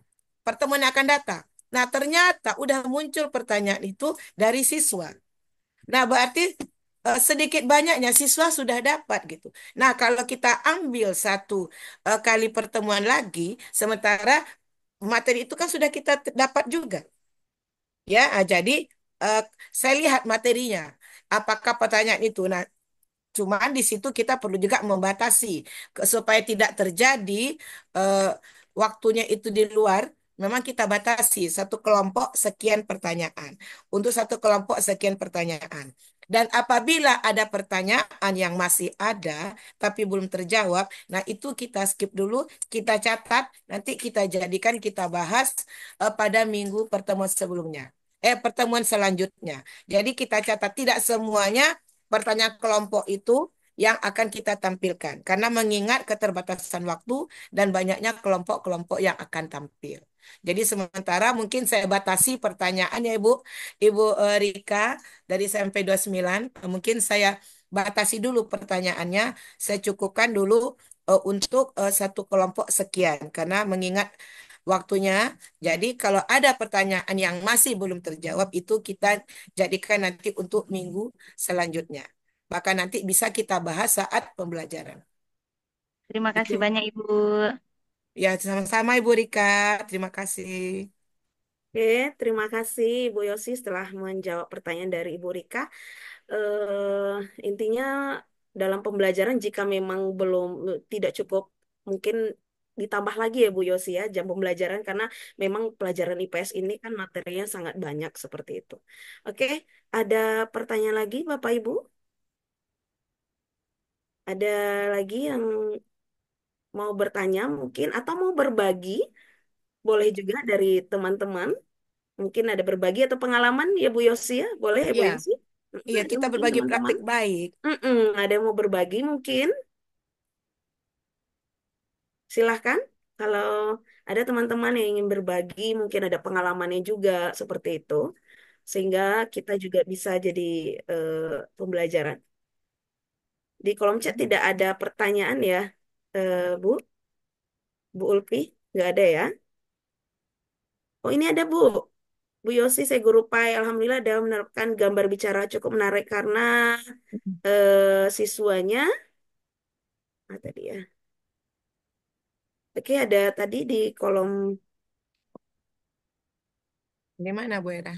pertemuan yang akan datang. Nah, ternyata udah muncul pertanyaan itu dari siswa. Nah, berarti sedikit banyaknya siswa sudah dapat gitu. Nah, kalau kita ambil 1 kali pertemuan lagi, sementara materi itu kan sudah kita dapat juga. Ya, jadi eh, saya lihat materinya. Apakah pertanyaan itu? Nah, cuman di situ kita perlu juga membatasi supaya tidak terjadi eh, waktunya itu di luar. Memang kita batasi 1 kelompok sekian pertanyaan. Untuk 1 kelompok sekian pertanyaan. Dan apabila ada pertanyaan yang masih ada tapi belum terjawab, nah itu kita skip dulu, kita catat, nanti kita jadikan kita bahas pada minggu pertemuan sebelumnya. Pertemuan selanjutnya. Jadi kita catat tidak semuanya pertanyaan kelompok itu yang akan kita tampilkan karena mengingat keterbatasan waktu dan banyaknya kelompok-kelompok yang akan tampil. Jadi sementara mungkin saya batasi pertanyaan ya Ibu Rika dari SMP 29. Mungkin saya batasi dulu pertanyaannya, saya cukupkan dulu untuk 1 kelompok sekian karena mengingat waktunya. Jadi kalau ada pertanyaan yang masih belum terjawab itu kita jadikan nanti untuk minggu selanjutnya. Bahkan nanti bisa kita bahas saat pembelajaran. Terima kasih Itu. banyak Ibu. Ya, sama-sama Ibu Rika. Terima kasih. Oke, terima kasih Bu Yosi setelah menjawab pertanyaan dari Ibu Rika. Intinya dalam pembelajaran jika memang belum tidak cukup, mungkin ditambah lagi ya Bu Yosi ya jam pembelajaran karena memang pelajaran IPS ini kan materinya sangat banyak seperti itu. Oke, ada pertanyaan lagi Bapak Ibu? Ada lagi yang mau bertanya mungkin atau mau berbagi? Boleh juga dari teman-teman. Mungkin ada berbagi atau pengalaman ya Bu Yosi ya? Boleh ya Bu Iya, Yosi? iya Ada kita mungkin berbagi teman-teman. praktik baik. Ada yang mau berbagi mungkin? Silahkan. Kalau ada teman-teman yang ingin berbagi, mungkin ada pengalamannya juga seperti itu. Sehingga kita juga bisa jadi eh, pembelajaran. Di kolom chat tidak ada pertanyaan ya, Bu? Bu Ulfi? Nggak ada ya? Oh ini ada Bu. Bu Yosi, saya guru PAI. Alhamdulillah ada menerapkan gambar bicara cukup menarik karena siswanya, tadi ya. Oke, ada tadi di kolom, Di mana Bu Era?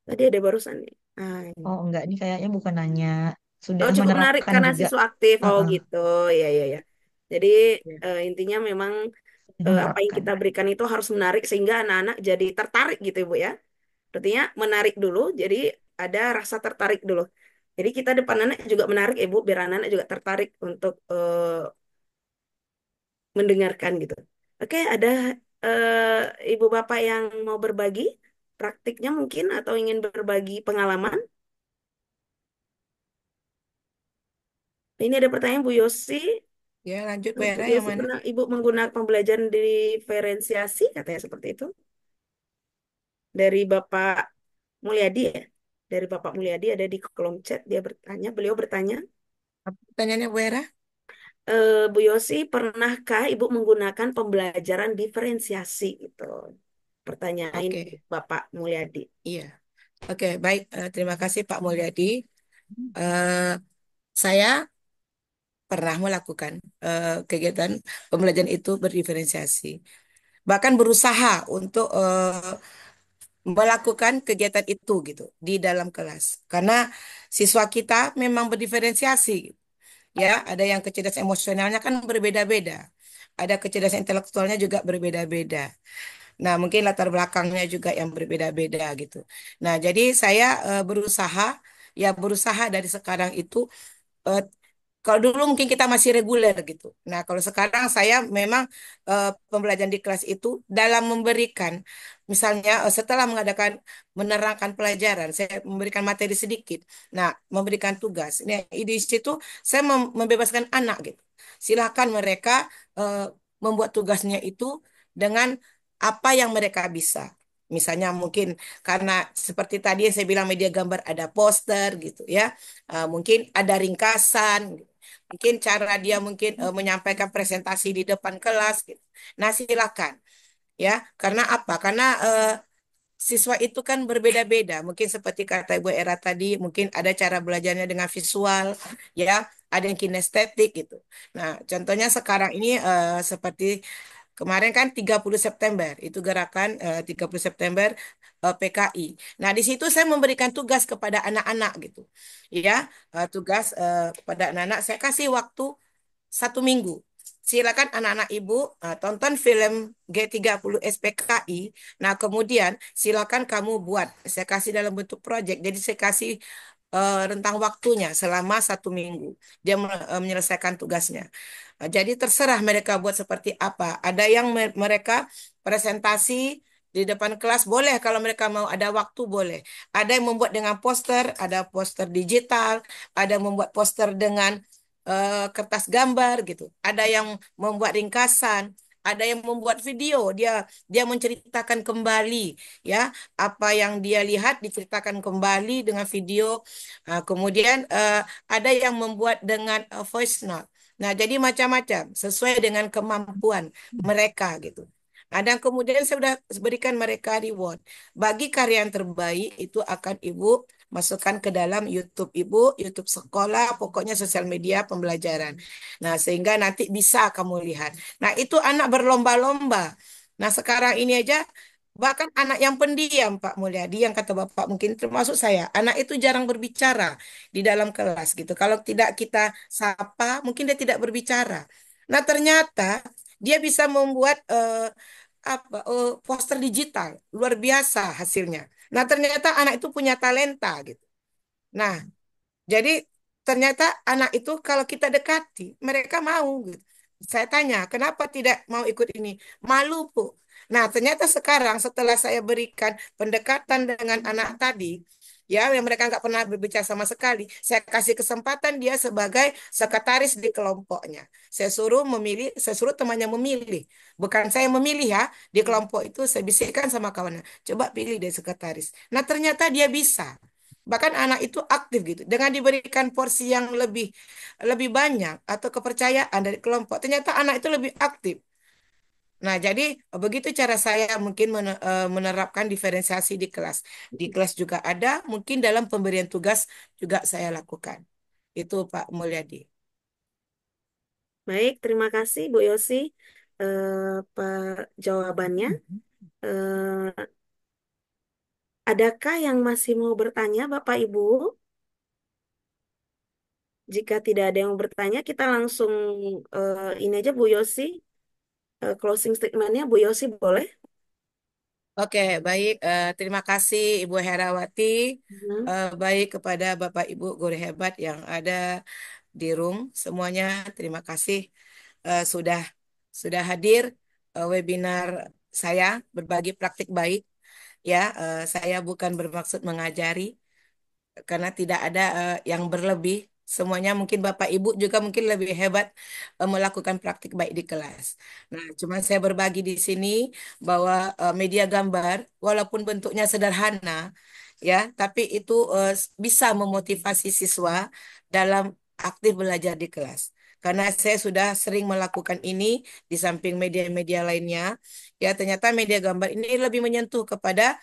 tadi ada barusan nih. Ah, ini. Oh enggak, ini kayaknya bukan nanya. Sudah Oh, cukup menarik menerapkan karena juga. siswa aktif. Oh, Heeh, gitu. Ya, ya, ya. Jadi, Ya. intinya memang sudah apa yang menerapkan. kita berikan itu harus menarik sehingga anak-anak jadi tertarik gitu, Ibu ya. Artinya menarik dulu, jadi ada rasa tertarik dulu. Jadi kita depan anak juga menarik, Ibu, biar anak-anak juga tertarik untuk mendengarkan gitu. Oke, ada Ibu Bapak yang mau berbagi praktiknya mungkin atau ingin berbagi pengalaman? Ini ada pertanyaan Bu Yosi. Ya, lanjut Bu Bu Era yang Yosi mana? pernah Ibu menggunakan pembelajaran diferensiasi katanya seperti itu dari Bapak Mulyadi ya. Dari Bapak Mulyadi ada di kolom chat dia bertanya, beliau bertanya, Apa pertanyaannya Bu Era? Bu Yosi, pernahkah Ibu menggunakan pembelajaran diferensiasi gitu? Pertanyaan Oke, Bapak Mulyadi. iya. Oke, baik. Terima kasih Pak Mulyadi. Eh, saya pernah melakukan kegiatan pembelajaran itu berdiferensiasi. Bahkan berusaha untuk melakukan kegiatan itu gitu di dalam kelas. Karena siswa kita memang berdiferensiasi. Ya, ada yang kecerdasan emosionalnya kan berbeda-beda. Ada kecerdasan intelektualnya juga berbeda-beda. Nah, mungkin latar belakangnya juga yang berbeda-beda gitu. Nah, jadi saya berusaha, ya berusaha dari sekarang itu eh, kalau dulu mungkin kita masih reguler gitu. Nah, kalau sekarang saya memang pembelajaran di kelas itu dalam memberikan, misalnya setelah mengadakan menerangkan pelajaran, saya memberikan materi sedikit. Nah, memberikan tugas. Nah, di situ saya membebaskan anak gitu. Silakan mereka eh, membuat tugasnya itu dengan apa yang mereka bisa. Misalnya mungkin karena seperti tadi yang saya bilang media gambar ada poster gitu ya. Mungkin ada ringkasan, mungkin cara dia mungkin menyampaikan presentasi di depan kelas gitu. Nah, silakan ya. Karena apa? Karena siswa itu kan berbeda-beda. Mungkin seperti kata Ibu Era tadi, mungkin ada cara belajarnya dengan visual, ya, ada yang kinestetik gitu. Nah, contohnya sekarang ini seperti kemarin kan 30 September, itu gerakan 30 September PKI. Nah, di situ saya memberikan tugas kepada anak-anak gitu. Ya, tugas kepada anak-anak saya kasih waktu 1 minggu. Silakan anak-anak ibu tonton film G30 SPKI. Nah, kemudian silakan kamu buat. Saya kasih dalam bentuk project. Jadi saya kasih rentang waktunya selama 1 minggu. Dia menyelesaikan tugasnya. Jadi terserah mereka buat seperti apa. Ada yang mereka presentasi di depan kelas boleh kalau mereka mau ada waktu boleh. Ada yang membuat dengan poster, ada poster digital, ada yang membuat poster dengan kertas gambar gitu. Ada yang membuat ringkasan, ada yang membuat video. Dia dia menceritakan kembali ya apa yang dia lihat diceritakan kembali dengan video. Kemudian ada yang membuat dengan voice note. Nah, jadi macam-macam sesuai dengan kemampuan mereka gitu. Nah, dan kemudian saya sudah berikan mereka reward. Bagi karya yang terbaik itu akan Ibu masukkan ke dalam YouTube Ibu, YouTube sekolah, pokoknya sosial media pembelajaran. Nah, sehingga nanti bisa kamu lihat. Nah, itu anak berlomba-lomba. Nah, sekarang ini aja bahkan anak yang pendiam, Pak Mulyadi, yang kata Bapak mungkin termasuk saya, anak itu jarang berbicara di dalam kelas gitu. Kalau tidak kita sapa, mungkin dia tidak berbicara. Nah, ternyata dia bisa membuat poster digital, luar biasa hasilnya. Nah, ternyata anak itu punya talenta gitu. Nah, jadi ternyata anak itu kalau kita dekati, mereka mau gitu. Saya tanya, kenapa tidak mau ikut ini? Malu, Bu. Nah, ternyata sekarang setelah saya berikan pendekatan dengan anak tadi, ya, yang mereka nggak pernah berbicara sama sekali, saya kasih kesempatan dia sebagai sekretaris di kelompoknya. Saya suruh temannya memilih. Bukan saya memilih ya, di kelompok itu saya bisikkan sama kawannya, coba pilih deh sekretaris. Nah, ternyata dia bisa. Bahkan anak itu aktif gitu. Dengan diberikan porsi yang lebih banyak atau kepercayaan dari kelompok, ternyata anak itu lebih aktif. Nah, jadi begitu cara saya mungkin menerapkan diferensiasi di kelas. Di kelas juga ada, mungkin dalam pemberian tugas juga saya lakukan. Itu Pak Mulyadi. Baik, terima kasih Bu Yosi per jawabannya. Eh, adakah yang masih mau bertanya, Bapak Ibu? Jika tidak ada yang bertanya, kita langsung ini aja Bu Yosi, closing statementnya Bu Yosi boleh? Oke, baik. Terima kasih Ibu Herawati. Hmm. Baik kepada Bapak Ibu guru hebat yang ada di room semuanya. Terima kasih sudah hadir webinar saya berbagi praktik baik. Ya, saya bukan bermaksud mengajari karena tidak ada yang berlebih. Semuanya mungkin Bapak Ibu juga mungkin lebih hebat melakukan praktik baik di kelas. Nah, cuma saya berbagi di sini bahwa media gambar walaupun bentuknya sederhana ya, tapi itu bisa memotivasi siswa dalam aktif belajar di kelas. Karena saya sudah sering melakukan ini di samping media-media lainnya, ya ternyata media gambar ini lebih menyentuh kepada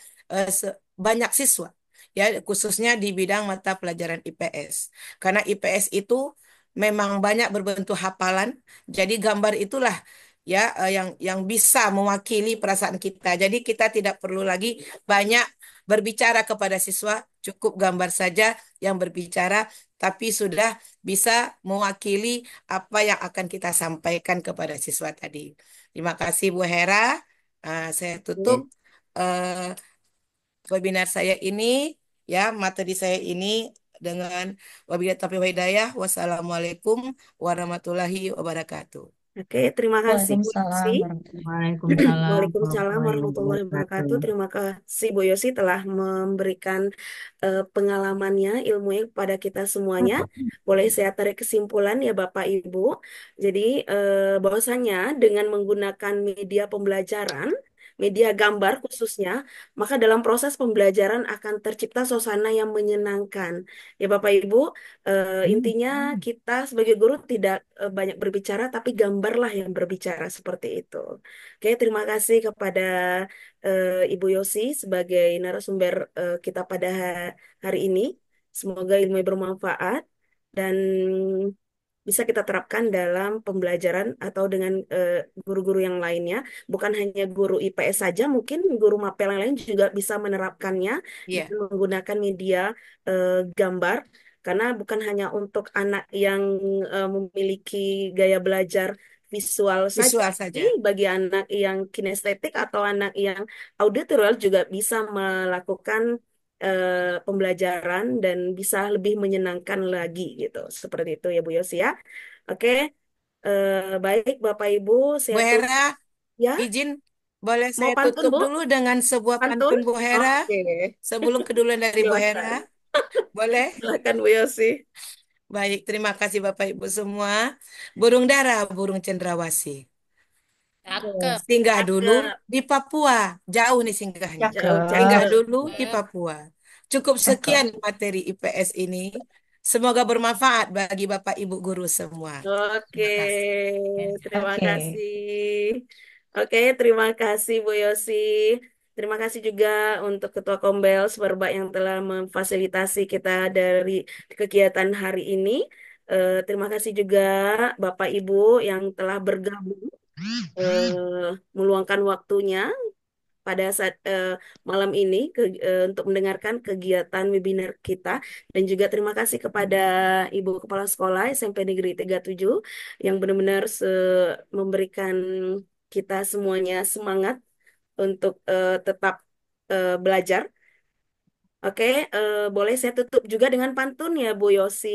banyak siswa ya khususnya di bidang mata pelajaran IPS. Karena IPS itu memang banyak berbentuk hafalan, jadi gambar itulah ya yang bisa mewakili perasaan kita. Jadi kita tidak perlu lagi banyak berbicara kepada siswa, cukup gambar saja yang berbicara, tapi sudah bisa mewakili apa yang akan kita sampaikan kepada siswa tadi. Terima kasih Bu Hera. Saya tutup eh, webinar saya ini, ya, materi saya ini dengan wabillahi taufiq wal hidayah. Wassalamualaikum warahmatullahi wabarakatuh. Oke, terima kasih Bu Yosi. Waalaikumsalam warahmatullahi Waalaikumsalam Waalaikumsalam warahmatullahi warahmatullahi wabarakatuh. wabarakatuh. Terima kasih Bu Yosi telah memberikan pengalamannya, ilmunya kepada kita semuanya. Boleh saya tarik kesimpulan ya Bapak Ibu. Jadi bahwasanya dengan menggunakan media pembelajaran, media gambar khususnya, maka dalam proses pembelajaran akan tercipta suasana yang menyenangkan. Ya Bapak Ibu, intinya kita sebagai guru tidak banyak berbicara, tapi gambarlah yang berbicara seperti itu. Oke, terima kasih kepada Ibu Yosi sebagai narasumber kita pada hari ini. Semoga ilmu bermanfaat dan bisa kita terapkan dalam pembelajaran atau dengan guru-guru yang lainnya. Bukan hanya guru IPS saja, mungkin guru mapel yang lain juga bisa menerapkannya Iya, dengan menggunakan media gambar. Karena bukan hanya untuk anak yang memiliki gaya belajar visual saja, visual tapi saja. bagi anak yang kinestetik atau anak yang auditorial juga bisa melakukan pembelajaran dan bisa lebih menyenangkan lagi gitu. Seperti itu ya Bu Yos ya. Oke, baik Bapak Ibu, Bu saya tutup Hera, ya. izin boleh Mau saya pantun tutup Bu? dulu dengan sebuah Pantun? pantun Bu Hera Oke, sebelum keduluan dari Bu Hera. silakan. Boleh? Silakan Bu Yosi. Baik, terima kasih Bapak Ibu semua. Burung dara, burung cendrawasih. Cakep. Singgah dulu Cakep, di Papua. Jauh nih singgahnya. jauh Singgah Cakep, cakep. dulu di Cakep. Papua. Cukup cakep. sekian materi IPS ini. Semoga bermanfaat bagi Bapak Ibu guru semua. Oke, Terima kasih. terima Oke. kasih. Oke, terima kasih Bu Yosi. Terima kasih juga untuk Ketua Kombel Semerbak yang telah memfasilitasi kita dari kegiatan hari ini. Terima kasih juga Bapak Ibu yang telah bergabung meluangkan waktunya pada saat malam ini untuk mendengarkan kegiatan webinar kita dan juga terima kasih kepada Ibu Kepala Sekolah SMP Negeri 37 yang benar-benar memberikan kita semuanya semangat untuk tetap belajar. Oke, boleh saya tutup juga dengan pantun ya Bu Yosi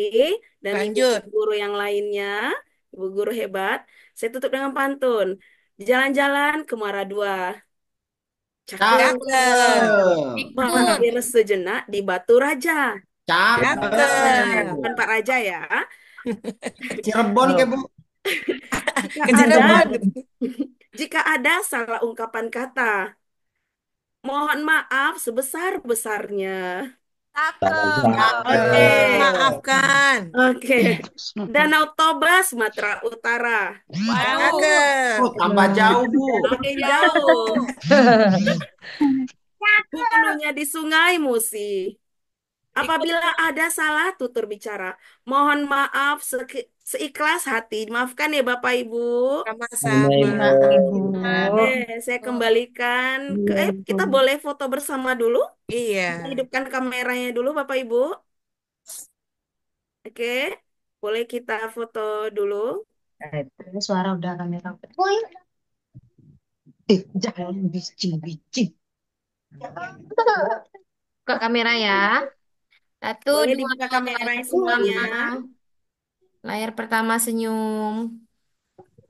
dan Ibu Lanjut. guru yang lainnya. Ibu guru hebat. Saya tutup dengan pantun. Jalan-jalan ke Muara Dua. Cakep. Cakep. Ikut. Mampir sejenak di Batu Raja. Cakep. Cakep. Bukan Pak Raja ya. Cirebon ke Bu? Jika Ke ada, Cirebon. jika ada salah ungkapan kata, mohon maaf sebesar-besarnya. Cakep. Oke, Cakep. Maafkan. oke. Danau Toba, Sumatera Utara. Waduh. Cakep. Oh, tambah jauh Bu. Makin jauh. Hulunya di Sungai Musi. Ikut. Apabila ada salah tutur bicara, mohon maaf seikhlas hati. Maafkan ya Bapak Ibu. Sama-sama. Maaf, Ibu. Oke, saya kembalikan ke kita boleh foto bersama dulu. Iya. Kita hidupkan kameranya dulu Bapak Ibu. Oke. Boleh kita foto dulu. Suara udah kamera. Jangan bicing-bicing. Buka kamera ya. Satu, Boleh dua, dibuka kameranya semuanya. pertama. Layar pertama senyum.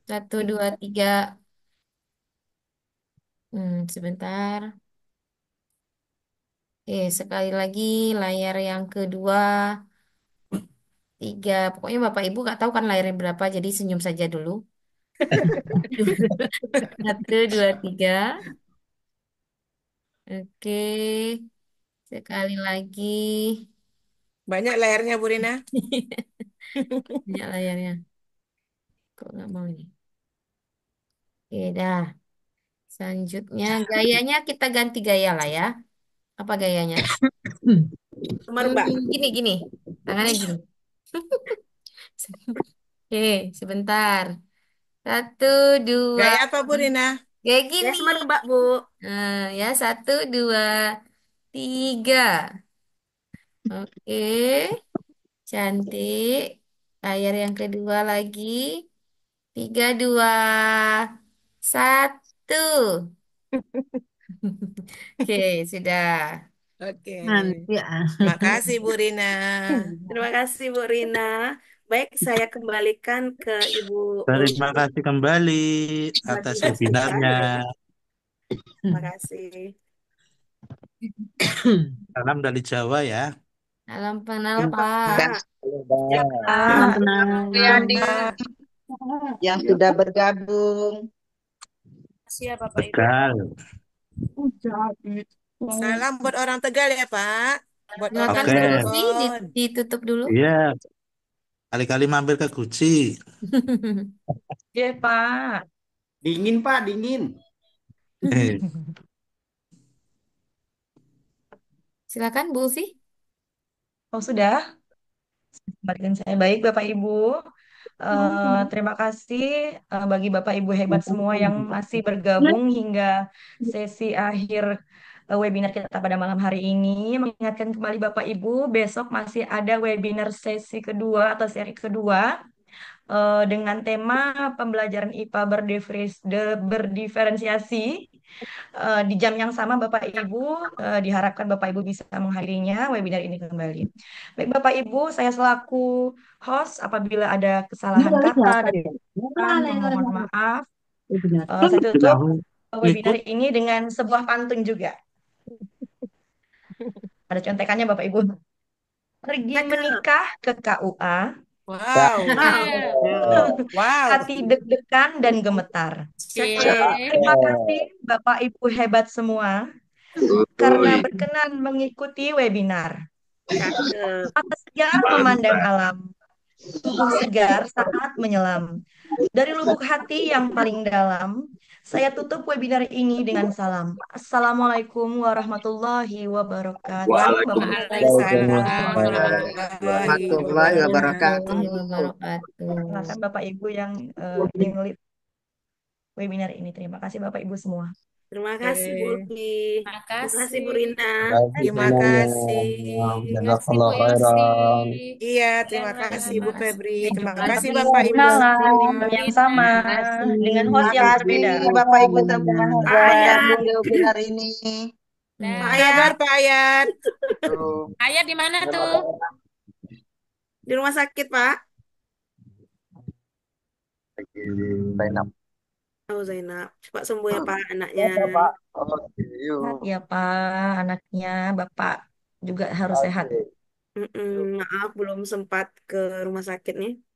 Satu, dua, tiga. Sebentar. Oke, sekali lagi layar yang kedua, tiga. Pokoknya Bapak Ibu nggak tahu kan layarnya berapa, jadi senyum saja dulu. Satu, dua, tiga. Oke, sekali lagi. Banyak layarnya, Bu Rina. Banyak layarnya. Kok nggak mau ini? Oke, dah. Selanjutnya, gayanya kita ganti gaya lah ya. Apa gayanya? Merbak. Gini, gini. Tangannya gini. Oke, sebentar. Satu, dua. Gaya apa, Bu Rina? Kayak Ya, gini. semerbak, Bu. Nah, ya, satu, dua, tiga. Oke, cantik. Layar yang kedua lagi. Tiga, dua, satu. Oke, sudah. Oke. Nanti ah. Makasih, Bu Rina. Terima kasih, Bu Rina. Baik, saya kembalikan ke Ibu Terima Ulfi. kasih kembali Bagi atas tugas kita. webinarnya. Terima kasih. Salam dari Jawa ya. Salam kenal, Ya, Pak. Pak. Ya, Salam Pak. kenal. yang sudah bergabung. Terima kasih ya, Bapak Ibu. Tegal. Salam buat orang Tegal ya, Pak. Buat orang Silakan Oke. Bu Lutfi, Cirebon. ditutup dulu. Iya, kali-kali mampir ke Guci. Oke, Pak. Dingin Pak, dingin. Eh, Silakan Bu Lutfi. Oh, sudah. Kembalikan saya baik, Bapak Ibu. Terima kasih bagi Bapak Ibu hebat semua yang masih bergabung hingga sesi akhir webinar kita pada malam hari ini. Mengingatkan kembali Bapak Ibu, besok masih ada webinar sesi kedua atau seri kedua dengan tema pembelajaran IPA berdiferensiasi. Di jam yang sama Bapak Ibu diharapkan Bapak Ibu bisa menghadirinya webinar ini kembali. Baik Bapak Ibu, saya selaku host apabila ada kesalahan kata dan mohon maaf. Saya tutup webinar ngikut. ini dengan sebuah pantun juga. Ada contekannya Bapak Ibu. Pergi Cakep. menikah ke KUA, Wow. Wow. hati deg-degan dan gemetar. Cakep. Terima kasih Bapak Ibu hebat semua karena berkenan mengikuti webinar. Cakep. Mata segar memandang alam, tubuh segar saat menyelam. Dari lubuk hati yang paling dalam, saya tutup webinar ini dengan salam. Assalamualaikum warahmatullahi wabarakatuh. Bapak Ibu. Waalaikumsalam warahmatullahi Warahmatullahi wabarakatuh. wabarakatuh. Wabarakatuh. Silakan Bapak Ibu yang ngelit webinar ini. Terima kasih Bapak Ibu semua. Terima kasih, Bu Oke. Ulfi. Terima Terima kasih, kasih. Bu Rina. Terima kasih. Terima kasih Bu Elsi. Iya, terima kasih Bu Terima Febri. Terima Sampai kasih ketemu Bapak di Ibu malam semua. yang sama dengan host yang Makasih berbeda. Bapak Ibu semua Pak sudah Ayat. gabung di webinar ini. Pak Dah. Kabar Ayat. Pak Ayat? Tuh. Ayah di mana tuh? Di rumah sakit, Pak. lagi Zainab. Oh, Zainab. Cepat sembuh ya, Pak, anaknya. Oke, Pak. Oke, Sehat yuk. ya Pak, anaknya Bapak juga harus sehat. Oke, yuk. Maaf, belum sempat ke rumah sakit nih.